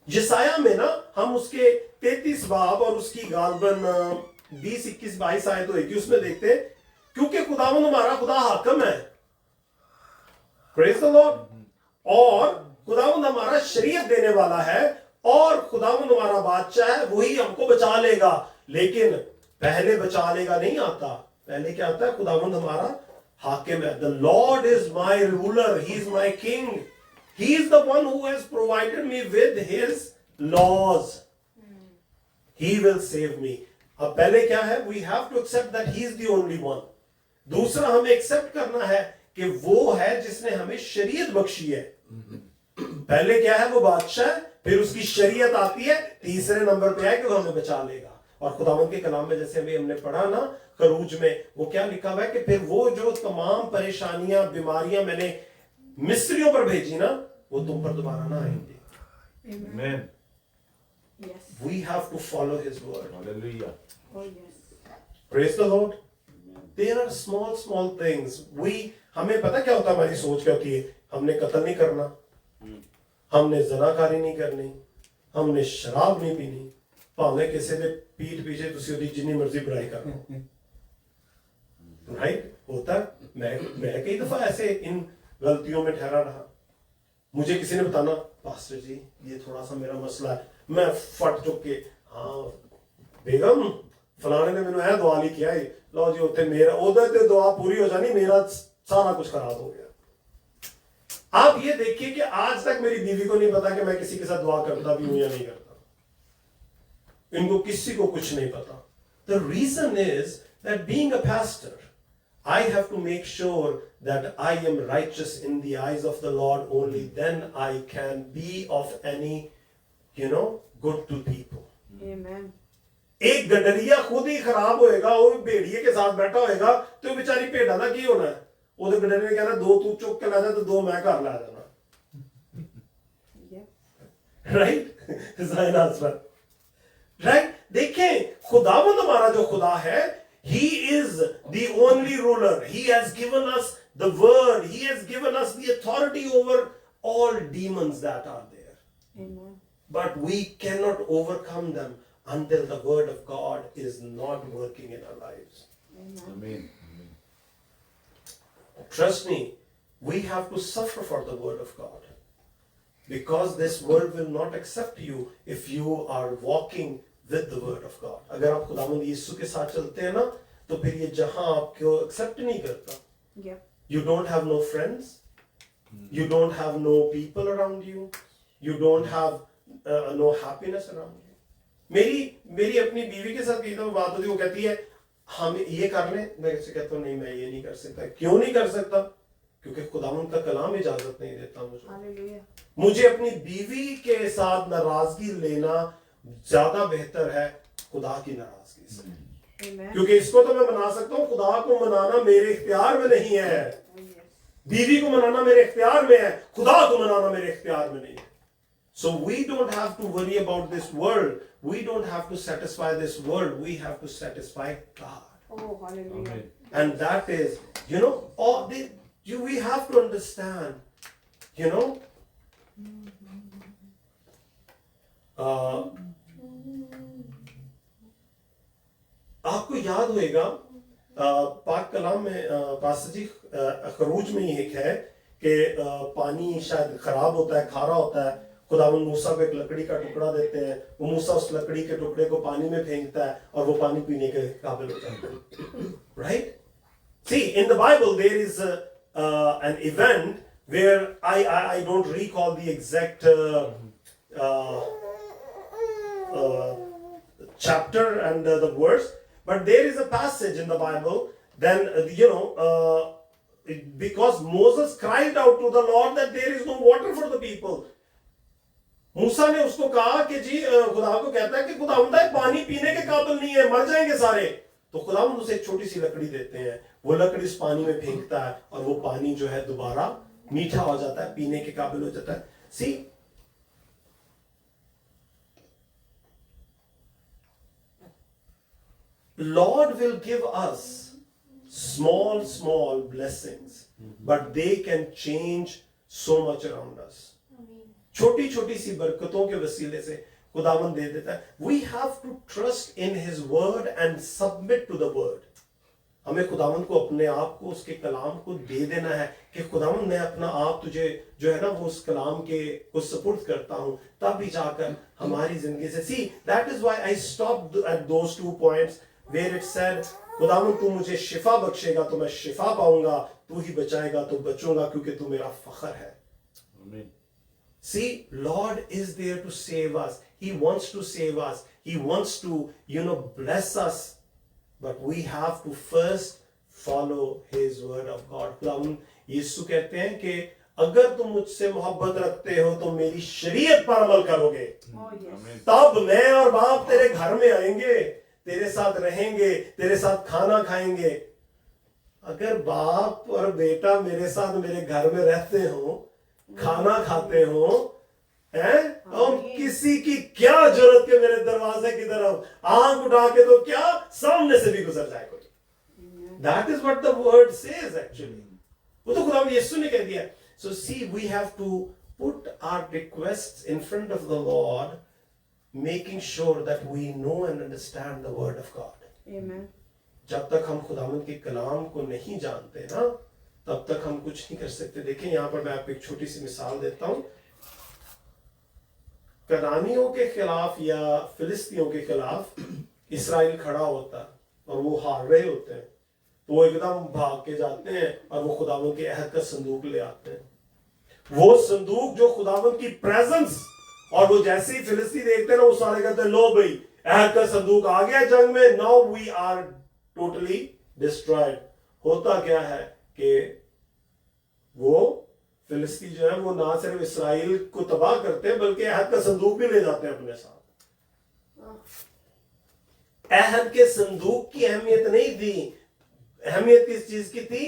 यसाया में ना हम उसके 33 बाब और उसकी गालबन 20, 21, 22 आयत होगी, उसमें देखते हैं क्योंकि खुदावंद हमारा खुदा हाकिम है. Praise the Lord. और खुदावंद हमारा शरीयत देने वाला है और खुदावंद हमारा बादशाह है, वही हमको बचा लेगा. लेकिन पहले बचा लेगा नहीं आता, पहले क्या आता है? खुदावंद हमारा हाकिम है. The Lord is my ruler, he is my king. He is the one who has provided me with his laws. He will save me. अब पहले क्या है? We have to accept that he is the only one. दूसरा हमें accept करना है कि वो है जिसने हमें शरीयत बख्शी है. पहले क्या है? वो बादशाह है, फिर उसकी शरीयत आती है, तीसरे नंबर पे है कि वो हमें बचा लेगा. और खुदावंद के कलाम में जैसे अभी हमने पढ़ा ना खरूज में, वो क्या लिखा हुआ है कि फिर वो जो तमाम परेशानियां बीमारियां मैंने मिस्रियों पर भेजी ना, वो तुम पर दोबारा ना आएंगे. Amen. Yes. We have to follow his word. Hallelujah. Oh yes. Praise the Lord. There are small things. हमें पता क्या होता है? हमारी सोच क्या होती है? हमने कत्ल नहीं करना, हमने ज़नाकारी नहीं करनी, हमने शराब नहीं पीनी, भावे किसी ने पीठ पीछे तुसी ओदी जिन्नी मर्जी बुराई कर लो. राइट? होता है. मैं कई दफा ऐसे इन गलतियों में ठहरा रहा. मुझे किसी ने बताना, पास्टर जी ये थोड़ा सा मेरा मसला है, मैं फट चुक के, हाँ बेगम फलाने ने मैंने है दुआ ली किया है, लो जी उत्थे मेरा उधर ते दुआ पूरी हो जानी, मेरा सारा कुछ खराब हो गया. आप ये देखिए कि आज तक मेरी बीवी को नहीं पता कि मैं किसी के साथ दुआ करता भी हूं या नहीं करता. इनको किसी को कुछ नहीं पता. The reason is that being a pastor, I have to make sure that I am righteous in the eyes of the Lord. Only then I can be of any, good to people. Amen. एक गडरिया खुद ही खराब होएगा, वो भेड़िए के साथ बैठा होएगा, तो बेचारी भेड़ा का की होना है? वो तो गडरिए ने कहना दो तू चुक के ला जा, तो दो मैं घर ला जाना. Right? Right? देखें, खुदावंद हमारा जो खुदा है, He is the only ruler. He has given us the word. He has given us the authority over all demons that are there. Amen. But we cannot overcome them until the word of God is not working in our lives. Amen. Trust me, we have to suffer for the word of God. Because this world will not accept you if you are walking with the word of God. अगर आप खुदावंद यीशु के साथ चलते हैं ना, तो फिर ये जहां आपको accept नहीं करता. Yep. You don't have no friends. You don't have no people around you. You don't have no happiness around you. मेरी अपनी बीवी के साथ कई दफा बात होती है, वो कहती है हम ये कर लें, मैं कैसे कहता हूँ नहीं मैं ये नहीं कर सकता. क्यों नहीं कर सकता? क्योंकि खुदावंद का कलाम इजाजत नहीं देता मुझे. Hallelujah. मुझे अपनी बीवी के साथ नाराजगी लेना ज्यादा बेहतर है खुदा की नाराजगी से. Amen. क्योंकि इसको तो मैं मना सकता हूँ, खुदा को मनाना मेरे इख्तियार में नहीं है. Oh, yes. बीवी को मनाना मेरे इख्तियार में है, खुदा को मनाना मेरे इख्तियार में नहीं है. So we don't have to worry about this world. We don't have to satisfy this world. We have to satisfy God. Oh, hallelujah. Amen. And that is, we have to understand, आपको याद होएगा पाक कलाम में पासजी खरूज में एक है कि पानी शायद खराब होता है, खारा होता है. खुदावंद मूसा को एक लकड़ी का टुकड़ा देते हैं, वो मूसा उस लकड़ी के टुकड़े को पानी में फेंकता है और वो पानी पीने के काबिल हो जाता है. Right? See, in the Bible there is an event where I don't recall the exact chapter and the verse, but there is a passage in the Bible. Then because Moses cried out to the Lord that there is no water for the people. मूसा ने उसको कहा कि जी खुदा को कहता है कि खुदावंद पानी पीने के काबिल नहीं है, मर जाएंगे सारे. तो खुदावंद उसे एक छोटी सी लकड़ी देते हैं, वो लकड़ी इस पानी में फेंकता है और वो पानी जो है दोबारा मीठा हो जाता है, पीने के काबिल हो जाता है. सी, Lord will give us small blessings, but they can change so much around us. छोटी छोटी सी बरकतों के वसीले से खुदावंद दे देता है. We have to trust in His word and submit to the word. हमें खुदावंद को अपने आप को उसके कलाम को दे देना है कि खुदावंद मैं अपना आप तुझे जो है ना वो उस कलाम के को सपुर्द करता हूं, तब भी जाकर हमारी जिंदगी से. See, that is why I stopped at those 2 points where it said खुदावंद तू मुझे शिफा बख्शेगा तो मैं शिफा पाऊंगा, तू ही बचाएगा तो बचूंगा क्योंकि तू मेरा फखर है. Amen. See, Lord is there to save us. He wants to save us. He wants to, bless us. But we have to first follow His word of God. खुदावंद यीशु कहते हैं कि अगर तुम मुझसे मोहब्बत रखते हो तो मेरी शरीयत पर अमल करोगे. Oh, yes. तब मैं और बाप तेरे घर में आएंगे, तेरे साथ रहेंगे, तेरे साथ खाना खाएंगे. अगर बाप और बेटा मेरे साथ मेरे घर में रहते हो, खाना खाते हो, और किसी की क्या जरूरत के मेरे दरवाजे की तरफ आंख उठा के तो क्या सामने से भी गुजर जाए कोई. That is what the word says actually. वो तो खुदा यीशु ने कह दिया. So see, we have to put our requests in front of the Lord, making sure that we know and understand the word of God. Amen. जब तक हम खुदावंद के कलाम को नहीं जानते ना, तब तक हम कुछ नहीं कर सकते. देखें यहाँ पर मैं आपको एक छोटी सी मिसाल देता हूँ. कनानियों के खिलाफ या फिलिस्तियों के खिलाफ इस्राएल खड़ा होता है और वो हार रहे होते हैं, तो वो एकदम भाग के जाते हैं और वो खुदावंद के अहद का संदूक ले आते हैं. वो संदूक जो खुदावंद की प्रेजेंस, और वो जैसे ही फिलिस्ती देखते हैं ना, वो सारे कहते हैं लो भाई अहद का संदूक आ गया जंग में, now we are totally destroyed. होता क्या है कि वो फिलिस्ती जो है वो ना सिर्फ इसराइल को तबाह करते हैं बल्कि अहद का संदूक भी ले जाते हैं अपने साथ। अहद के संदूक की अहमियत नहीं थी, अहमियत किस चीज की थी?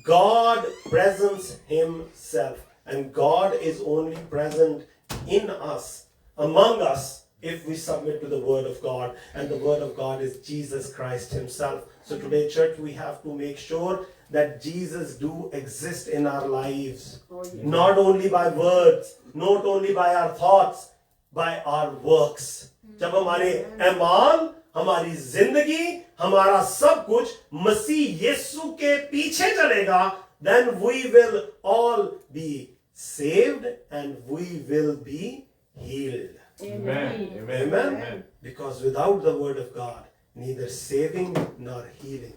God presents himself, and God is only present in us, among us, if we submit to the word of God, and the word of God is Jesus Christ himself. So today, church, we have to make sure that Jesus do exist in our lives, not only by words, not only by our thoughts, by our works. जब हमारे अमाल, हमारी जिंदगी, हमारा सब कुछ मसीह यीशु के पीछे चलेगा, then we will all be saved and we will be healed. Amen. Amen. Amen. Because without the word of God, neither saving nor healing.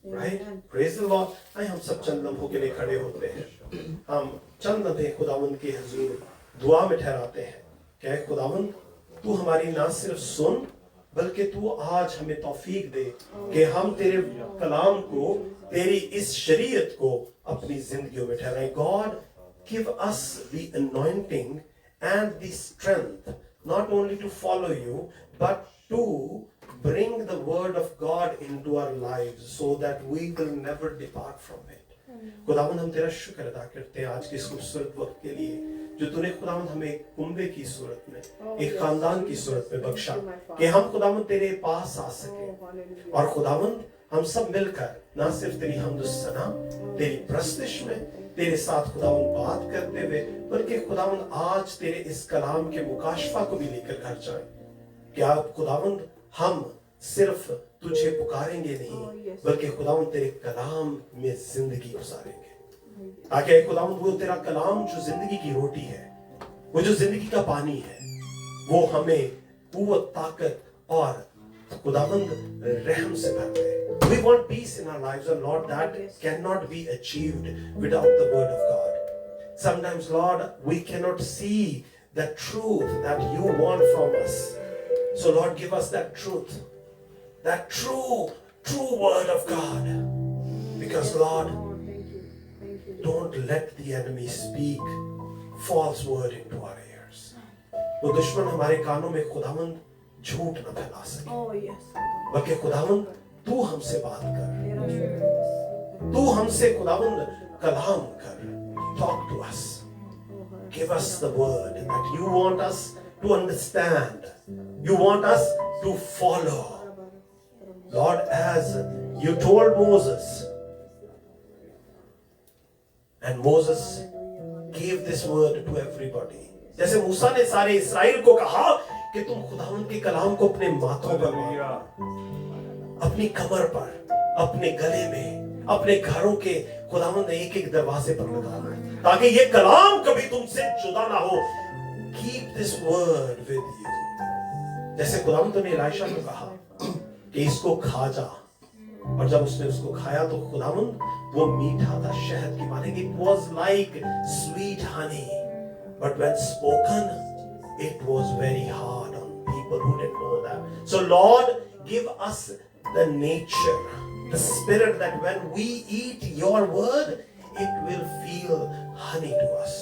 Right? Praise the Lord. आइए हम सब चंद लम्हों के लिए खड़े होते हैं। हम चंद लम्हे खुदावंद के हुजूर दुआ में ठहराते हैं। क्या है खुदावंद, तू हमारी ना सिर्फ सुन बल्कि तू आज हमें तौफीक दे कि हम तेरे कलाम को, तेरी इस शरीयत को अपनी जिंदगियों में ठहराएं। God, give us the anointing and the strength not only to follow you but to bring the word of God into our lives so that we will never depart from it. खुदावंद हम तेरा शुक्र अदा करते हैं आज के इस खूबसूरत वक्त के लिए जो तूने खुदावंद हमें एक कुंबे की सूरत में, एक खानदान की सूरत में बख्शा कि हम खुदावंद तेरे पास आ सके। और खुदावंद हम सब मिलकर ना सिर्फ तेरी हम्द सना, तेरी प्रस्तुति में तेरे साथ खुदावंद बात करते हुए, बल्कि खुदावंद आज तेरे इस कलाम के मुकाशफा को भी लेकर घर जाएं। क्या खुदावंद हम सिर्फ तुझे पुकारेंगे नहीं बल्कि खुदावंद तेरे कलाम में जिंदगी गुजारेंगे, ताकि खुदावंद वो तेरा कलाम जो जिंदगी की रोटी है, वो जो जिंदगी का पानी है, वो हमें कुव्वत, ताकत और खुदावंद रहम से भर दे। We want peace in our lives, and Lord, that cannot be achieved without the word of God. Sometimes, Lord, we cannot see the truth that you want from us. So, Lord, give us that truth, that true word of God. Because, Lord, don't let the enemy speak false word into our ears. वो दुश्मन हमारे कानों में खुदावंद झूठ न फैला सके, बल्कि खुदावंद तू हमसे बात कर, तू हमसे खुदावंद कलाम कर। Talk to us. Give us the word that you want us to understand. You want us to follow. Lord, as you told Moses, and Moses gave this word to everybody. जैसे मूसा ने सारे इस्राएल को कहा कि तुम खुदावंद के कलाम को अपने माथों पर मानो, अपनी कमर पर, अपने गले में, अपने घरों के खुदावंद ने एक-एक दरवाजे पर लगाना, ताकि ये कलाम कभी तुमसे जुदा ना हो। Keep this word with you. जैसे खुदावंद ने इलाइशा को कहा कि इसको खा जा, और जब उसने उसको खाया तो खुदावंद वो मीठा था शहद की माने। It was like sweet honey, but when spoken, it was very hard on people who didn't know that. So Lord, give us the nature, the spirit that when we eat your word, it will feel honey to us.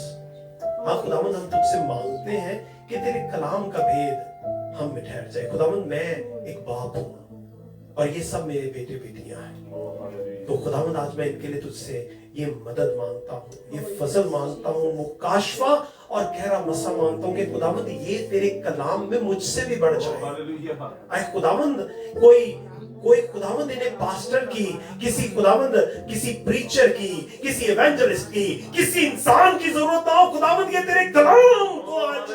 हाँ खुदावंद, हम तुझसे मांगते हैं कि तेरे कलाम का भेद हम में ठहर जाए। खुदावंद, मैं एक बाप हूँ और ये सब मेरे बेटे बेटियां हैं, तो खुदावंद आज मैं इनके लिए तुझसे ये मदद मांगता हूँ, ये फजल मांगता हूँ, मुकाशफा और गहरा मसा मांगता हूँ कि खुदावंद ये तेरे कलाम में मुझसे भी बढ़ जाए। आए खुदावंद, कोई खुदावंद इन्हें पास्टर की, किसी खुदावंद, किसी प्रीचर की, किसी एवेंजलिस्ट की, किसी इंसान की जरूरत ना हो। खुदावंद ये तेरे कलाम को आज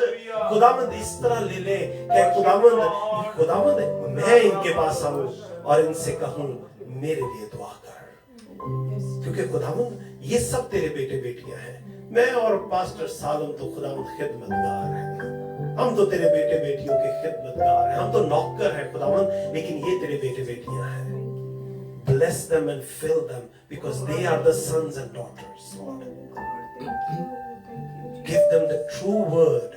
खुदावंद इस तरह ले ले कि खुदावंद मैं इनके पास आऊं और इनसे कहूं मेरे लिए दुआ कर, क्योंकि खुदावंद ये सब तेरे बेटे बेटियां हैं। मैं और पास्टर सालम तो खुदावंद खिदमतगार हैं, हम तो तेरे बेटे बेटियों के खिदमतगार हैं, हम तो नौकर हैं खुदावंद, लेकिन ये तेरे बेटे बेटियां हैं। Bless them and fill them because they are the sons and daughters, Lord. Give them the true word,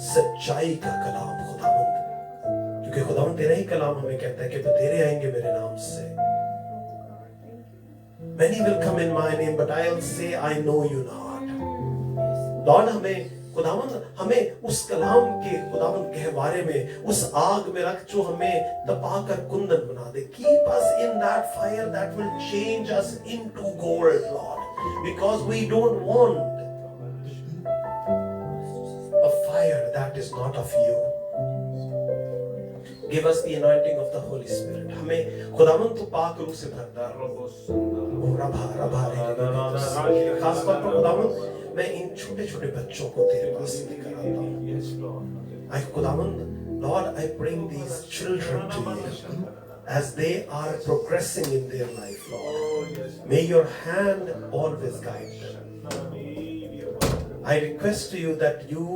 सच्चाई का कलाम खुदावंद, क्योंकि खुदावन तेरा ही कलाम हमें कहता है कि बतेरे आएंगे मेरे नाम से। Many will come in my name, but I'll say I know you not. Lord खुदावन हमें उस कलाम के खुदावन गहवारे में उस आग में रख जो हमें तपाकर कुंदन बना दे। Keep us in that fire that will change us into gold, Lord, because we don't want a fire that is not of you. Give us the anointing of the Holy Spirit. हमें खुदावन तो पाक रूह से भरना। खास तौर पर खुदावन मैं इन छोटे छोटे बच्चों को तेरे पास लेकर आता हूँ। I खुदावन, Lord, I bring these children to you as they are progressing in their life, Lord. May your hand always guide them. I request to you that you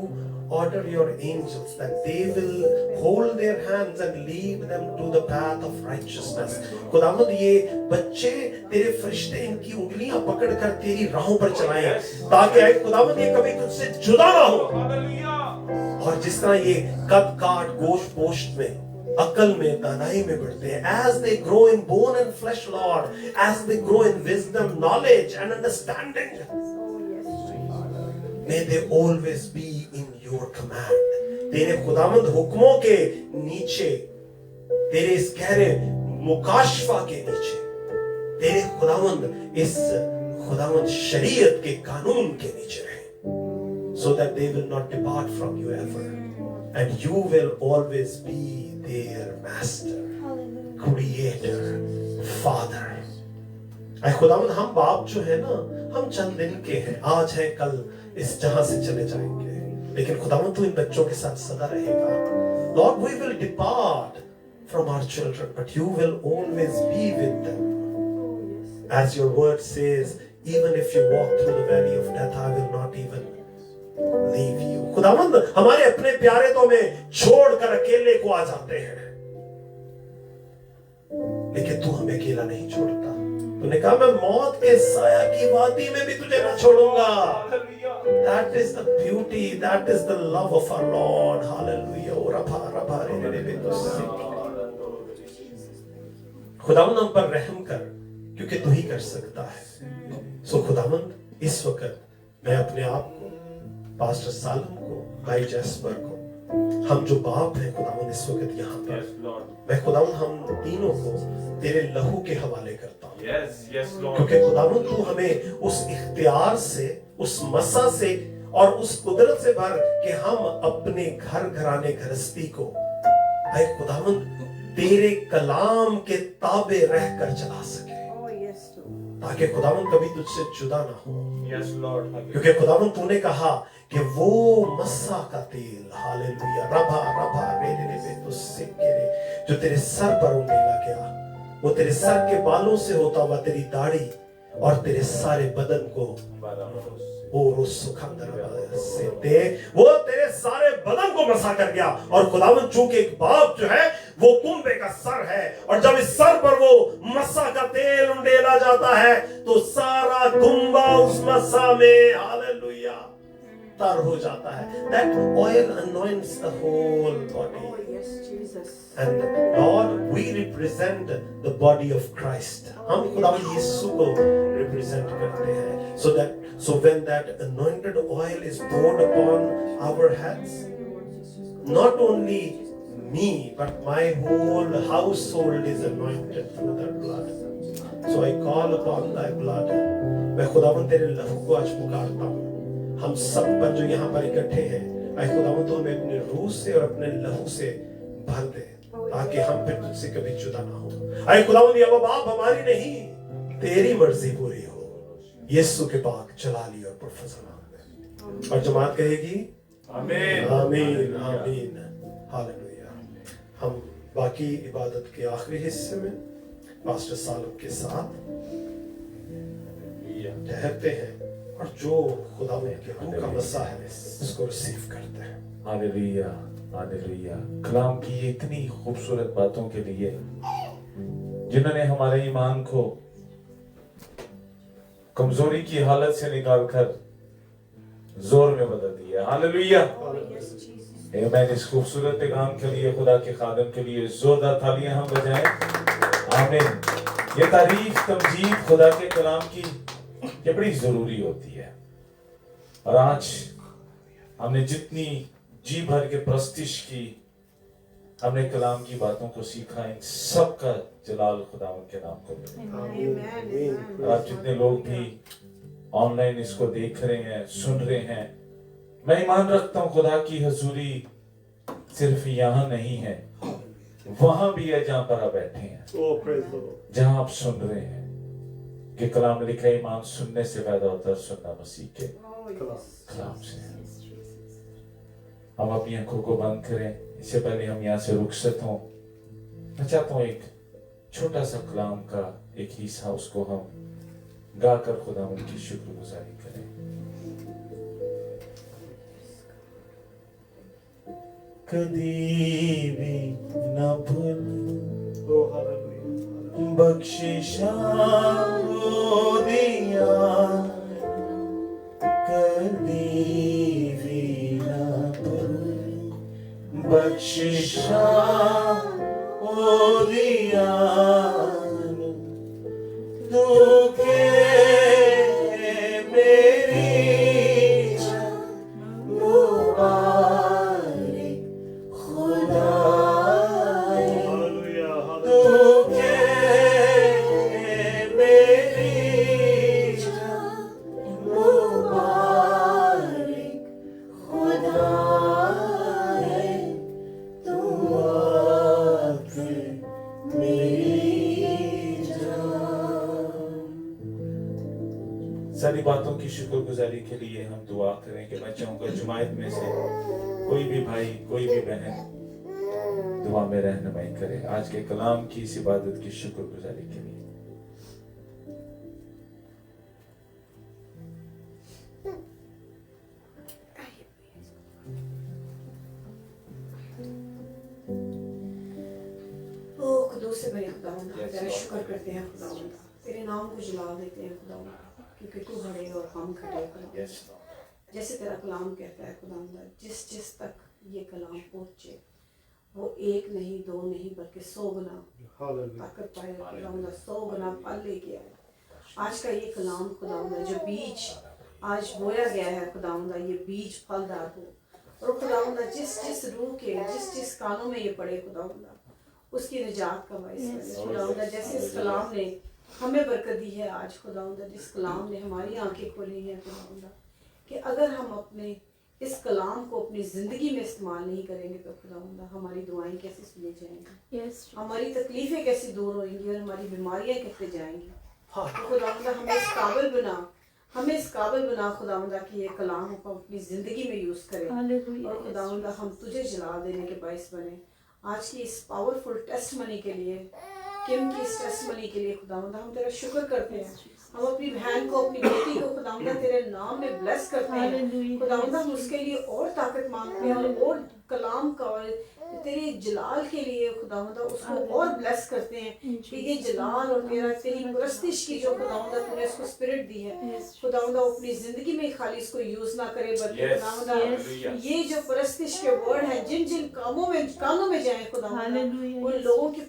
order your angels, that they will hold their hands and lead them to the path of righteousness. खुदावंद ये बच्चे तेरे फरिश्ते इनकी उंगलियां पकड़कर तेरी राहों पर चलाएं, ताकि आए खुदावंद ये कभी तुझसे जुदा ना हो। और जिस तरह ये कद काट गोश्त पोश्त में अकल में दानाई में बढ़ते हैं, as they grow in bone and flesh, Lord, as they grow in wisdom, knowledge and understanding, may they always be in your command. तेरे खुदावंद हुक्मों के नीचे, तेरे इस गहरे मुकाशफा के नीचे, तेरे खुदावंद इस खुदावंद शरीयत के कानून के नीचे रहे, so that they will not depart from you ever, and you will always be their master, creator, father. ऐ खुदावंद हम बाप जो है ना, हम चंद दिन के हैं, आज है कल इस जहां से चले जाएंगे, लेकिन खुदावंद तू इन बच्चों के साथ सदा रहेगा। Lord, we will depart from our children, but you will always be with them. As your word says, even if you walk through the valley of death, I will not even leave you. खुदावंद हमारे अपने प्यारे तो हमें छोड़कर अकेले को आ जाते हैं, लेकिन तू हमें अकेला नहीं छोड़ता। तूने कहा मैं मौत के साया की वादी में भी तुझे ना छोड़ूंगा। That is the beauty, that is the love of our Lord. Hallelujah. खुदावंद हम पर रहम कर, क्योंकि तू ही कर सकता है। सो खुदावंद इस वक्त मैं अपने आप को, पास्टर सालम को, भाई जैस्पर को, हम जो बाप हैं खुदावंद इस वक्त यहाँ पर, मैं खुदावंद हम तीनों को तेरे लहू के हवाले करता हूँ। क्योंकि खुदावंद तू हमें उस इख्तियार से, उस मसा से और उस कुदरत से भर कि हम अपने घर घराने गृहस्थी को ऐ खुदावंद तेरे कलाम के ताबे रहकर चला सके, ताकि खुदावंद कभी तुझसे जुदा ना हो। क्योंकि खुदावंद तूने कहा कि वो मस्सा का तेल, हालेलुया, रभा रभा रे रे रे तुझसे गिरे, जो तेरे सर पर उंडेला गया, वो तेरे सर के बालों से होता हुआ तेरी दाढ़ी और तेरे सारे बदन को वो तेरे सारे बदन को मसा कर गया। और खुदावंद चूंकि एक बाप जो है वो कुंबे का सर है, और जब इस सर पर वो मसा का तेल उंडेला जाता है तो सारा कुंबा उस मसा में हालेलुया तर हो जाता है। That oil anoints the whole body. And Lord, we represent the body of Christ. हम खुदावंद यीशु को represent करते हैं, so when that anointed oil is poured upon our heads, not only me but my whole household is anointed through that blood. So I call upon thy blood. मैं खुदावंद तेरे लहू को आज पुकारता हूँ। हम सब पर जो यहाँ पर इकट्ठे हैं, ऐ खुदावंद तो हमें अपने रूह से और अपने लहू से भर दे, ताकि हम फिर तुझसे कभी जुदा ना हो। ऐ खुदावंद ये बाप हमारी नहीं, तेरी मर्जी पूरी हो। यीशु के पाक जलाली और फजल में, और जमात कहेगी आमीन आमीन आमीन हालेलुया। हम बाकी इबादत के आखिरी हिस्से में पास्टर सालम के साथ ठहरते हैं, और जो खुदावंद के रूह का मसा है उसको रिसीव करते हैं। Hallelujah hallelujah. कलाम की इतनी खूबसूरत बातों के लिए जिन्होंने हमारे ईमान को कमजोरी की हालत से निकालकर जोर में बदल दिया। हालेलुया। आमीन। इस खूबसूरत पैगाम के लिए खुदा के खादम के लिए जोरदार तालियां हम बजाएं। आमीन। ये तारीफ तमजीद खुदा के कलाम की ये बड़ी जरूरी होती है। और आज हमने जितनी जी भर के प्रस्तिश की, हमने कलाम की बातों को सीखा, इन सब का जलाल खुदावंद के नाम को मिले। और आप जितने लोग भी ऑनलाइन इसको देख रहे हैं, सुन रहे हैं, मैं ईमान रखता हूं खुदा की हजूरी सिर्फ यहाँ नहीं है, वहां भी है जहां पर आप बैठे हैं, Oh, praise the Lord. जहां आप सुन रहे हैं कि कलाम लिखा है, ईमान सुनने से पैदा होता है, सुनना मसीह के कलाम से है। हम अपनी आंखों को बंद करें। इससे पहले हम यहाँ से रुखसत हों, मैं चाहता हूँ एक छोटा सा कलाम का एक हिस्सा उसको हम गाकर खुदा उनकी शुक्रगुजारी करें। कदी भी न भूल Oh, hallelujah. बख्शिशा हो दिया, कदी भी न भूल बख्शिशा हो दिया, तू के मेरी Hallelujah. Hallelujah. सारी बातों की शुक्रगुजारी के लिए हम दुआ करें कि मैं चाहूंगा जुमायत में से कोई भी भाई, कोई भी बहन दुआ में रहनुमाई करे आज के कलाम की इस इबादत की शुक्रगुजारी के लिए। ओ खुदा से बड़े खुदावंद, तेरा शुक्र करते हैं खुदावंद, तेरे नाम को जला देते हैं खुदावंद, क्योंकि तू बड़े और हम खड़े खुदावंद। जैसे तेरा कलाम कहता है खुदावंद, जिस जिस तक ये कलाम पहुंचे वो एक नहीं, दो नहीं, बल्कि 100 गुना ताकत पाए खुदावंद, 100 गुना फल लेके आए। आज का ये कलाम खुदावंद, जो बीज आज बोया गया है खुदावंद, ये बीज फलदार हो। और खुदावंद जिस जिस रूह के जिस जिस कानों में ये पड़े खुदावंद, उसकी निजात का बाइस बने खुदावंद। जैसे इस कलाम ने हमें बरकत दी है आज खुदावंद, जिस कलाम ने हमारी आंखें खोली हैं खुदावंद, कि अगर हम अपने इस कलाम को अपनी ज़िंदगी में इस्तेमाल नहीं करेंगे तो खुदावंद हमारी दुआएं कैसे सुनी जाएंगी, हमारी तकलीफ़ें कैसे दूर होंगी और हमारी बीमारियां कैसे जाएंगी। तो खुदावंद हमें इस काबिल बना, हमें इस काबिल बना खुदावंद कि ये कलाम को अपनी ज़िंदगी में यूज़ करें। और खुदावंद हम तुझे जलाल देने के बाइस बने। आज की इस पावरफुल टेस्टमनी के लिए, किम की इस टेस्टमनी के लिए खुदावंद हम तेरा शुक्र करते हैं। हम अपनी बहन को, अपनी बेटी को खुदावंद तेरे नाम में ब्लेस करते हैं खुदावंद। हम उसके लिए और ताकत मांगते हैं और कलाम का और तेरे जलाल के लिए खुदावंद उसको और ब्लेस करते हैं कि ये जलाल और तेरी परस्तिश की जो खुदावंद तूने इसको स्पिरिट दी है खुदावंद, अपनी जिंदगी में खाली इसको यूज ना करे, बल्कि खुदावंद ये जो परस्तिश के वर्ड है जिन जिन कानों में जाए खुदावंद, उन लोगों की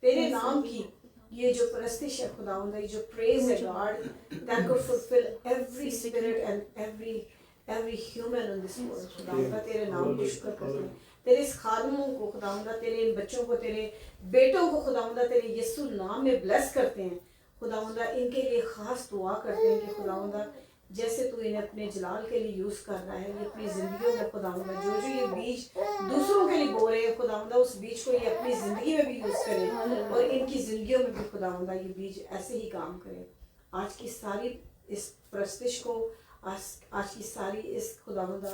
तेरे नाम की ये जो परस्तिश है खुदावंद, ये जो प्रेज है God, that could fulfill every spirit and every human on this world खुदावंद, तेरे नाम को शुक्र करते हैं। तेरे इस खादमों को खुदावंद, तेरे इन बच्चों को, तेरे बेटों को खुदावंद तेरे यीशु नाम में ब्लेस करते हैं खुदावंद। इनके लिए खास दुआ करते हैं कि खुदावंद जैसे तू इन्हें अपने जलाल के लिए यूज़ कर रहा है, ये अपनी ज़िंदगियों में खुदावंद जो जो ये बीज दूसरों के लिए बो रहे हैं खुदावंद, उस बीज को ये अपनी ज़िंदगी में भी यूज़ करें और इनकी ज़िंदगियों में भी खुदावंद ये बीज ऐसे ही काम करें। आज की सारी इस प्रस्तिश को, आज की सारी इस खुदावंद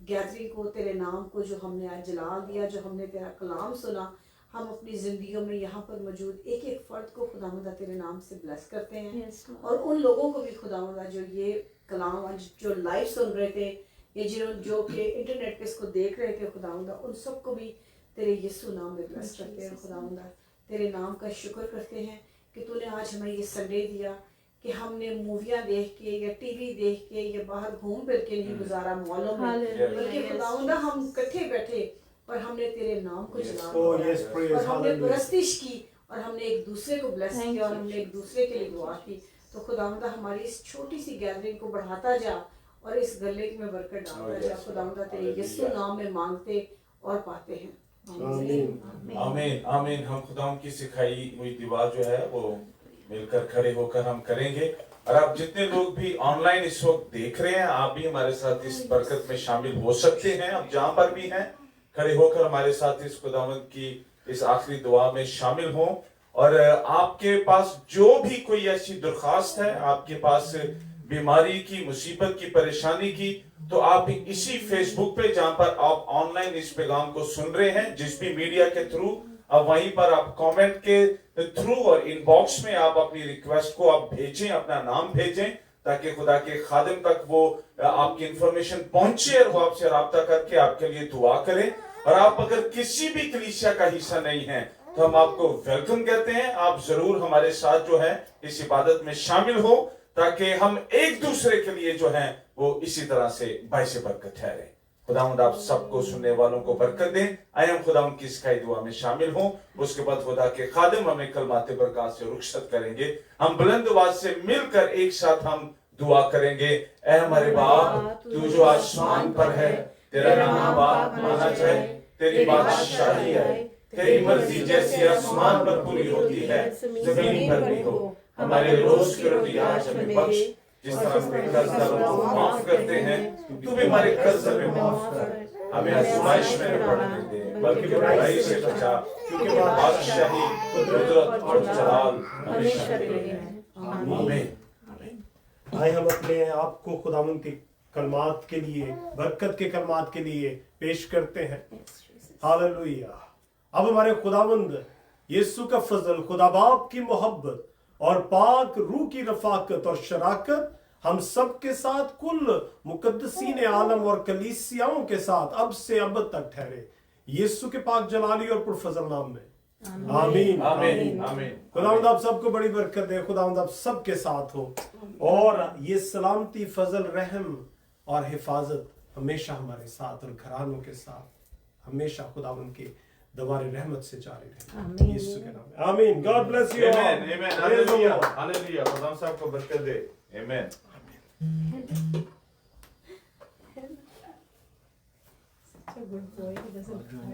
गैदरिंग को, तेरे नाम को जो हमने आज जलाल दिया, जो हमने तेरा कलाम सुना, हम अपनी ज़िंदगियों में यहाँ पर मौजूद एक एक फ़र्द को खुदावंद तेरे नाम से ब्लेस करते हैं। और उन लोगों को भी खुदावंद जो ये कलाम आज जो लाइव सुन रहे थे, ये जो कि इंटरनेट पे इसको देख रहे थे खुदावंद, उन सबको भी तेरे यीशु नाम में ब्लेस करते हैं खुदावंद। तेरे नाम का शुक्र करते हैं कि तूने आज हमें ये संडे दिया कि हमने मूवियाँ देख के या टीवी देख के या बाहर घूम फिर के नहीं गुजारा मॉलों में, बल्कि खुदावंदा हम इकट्ठे बैठे और हमने तेरे नाम को Oh, yes, जलाया praise, और हमने hallelujah. परस्तिश की और हमने एक दूसरे को ब्लेस किया और हमने एक दूसरे के लिए दुआ की। तो खुदावंदा हमारी इस छोटी सी गैदरिंग को बढ़ाता जा और इस गले में बरकत डालता जा। खुदावंदा तेरे यीशु नाम में मांगते और पाते हैं, आमीन। आमीन आमीन। हम खुदाम की सिखाई हुई दुआ जो है वो मिलकर खड़े होकर हम करेंगे। और आप जितने लोग भी ऑनलाइन इस वक्त देख रहे हैं, आप भी हमारे साथ इस बरकत में शामिल हो सकते हैं। आप जहां पर भी हैं, खड़े होकर हमारे साथ इस खुदावंद की इस आखिरी दुआ में शामिल हों। और आपके पास जो भी कोई ऐसी दरखास्त है, आपके पास बीमारी की, मुसीबत की, परेशानी की, तो आप इसी फेसबुक पे जहां पर आप ऑनलाइन इस पैगाम को सुन रहे हैं, जिस भी मीडिया के थ्रू, अब वहीं पर आप कमेंट के थ्रू और इनबॉक्स में आप अपनी रिक्वेस्ट को आप भेजें, अपना नाम भेजें, ताकि खुदा के खादिम तक वो आपकी इंफॉर्मेशन पहुंचे और वो आपसे राब्ता करके आपके लिए दुआ करें। और आप अगर किसी भी कलीसिया का हिस्सा नहीं है, तो हम आपको वेलकम कहते हैं। आप जरूर हमारे साथ जो है इस इबादत में शामिल हो, ताकि हम एक दूसरे के लिए जो है वो इसी तरह से बाइसे बरकत ठहरे। खुदावंद आप सबको, सुनने वालों को बरकत दें। आए हम खुदावंद की सिखाई दुआ में शामिल हों। उसके बाद खुदा के खादिम हमें कलमाते बरकत से रुखसत करेंगे। हम बुलंद आवाज से मिलकर एक साथ हम दुआ करेंगे। ऐ हमारे बाप, तू जो आसमान पर है, तेरा नाम पाक माना जाए, तेरी बादशाही आए, तेरी मर्जी जैसी आसमान पर पूरी होती है, जमीन पर भी हो। हमारे रोज की रोटी आज हमें बख्श, जिस तरह हम अपने कर्जदारों को माफ करते हैं, तू भी हमारे कर्ज हमें माफ कर। हमें आजमाइश में न पड़ने दे, बल्कि बुराई से बचा, क्योंकि बादशाही, कुदरत और जलाल हमेशा तेरे हैं। आमीन। आए हम अपने आप को खुदावंद के कलमात के लिए, बरकत के कलमात के लिए पेश करते हैं। हालेलुया। अब हमारे खुदावंद यीशु का फजल, खुदा बाप की मोहब्बत और पाक रूह की रफाकत और शराकत हम सब के साथ, कुल मुकद्दसीन आलम और कलीसियाओं के साथ अब से अब तक ठहरे, यीशु के पाक जलाली और पुरफजल नाम में। आमीन आमीन आमीन। खुदावंद आप सबको बड़ी बरकत दे। खुदावंद आप सबके साथ हो और ये सलामती, फजल, रहम और हिफाजत हमेशा हमारे साथ और घरानों के साथ हमेशा खुदावंद के दवारे रहमत से जारी रहे, यीशु के नाम में। आमीन। God bless you. आमीन आमीन। Hallelujah hallelujah. खुदा साहब को बरकत दे। आमीन। Such a good boy. He doesn't cry.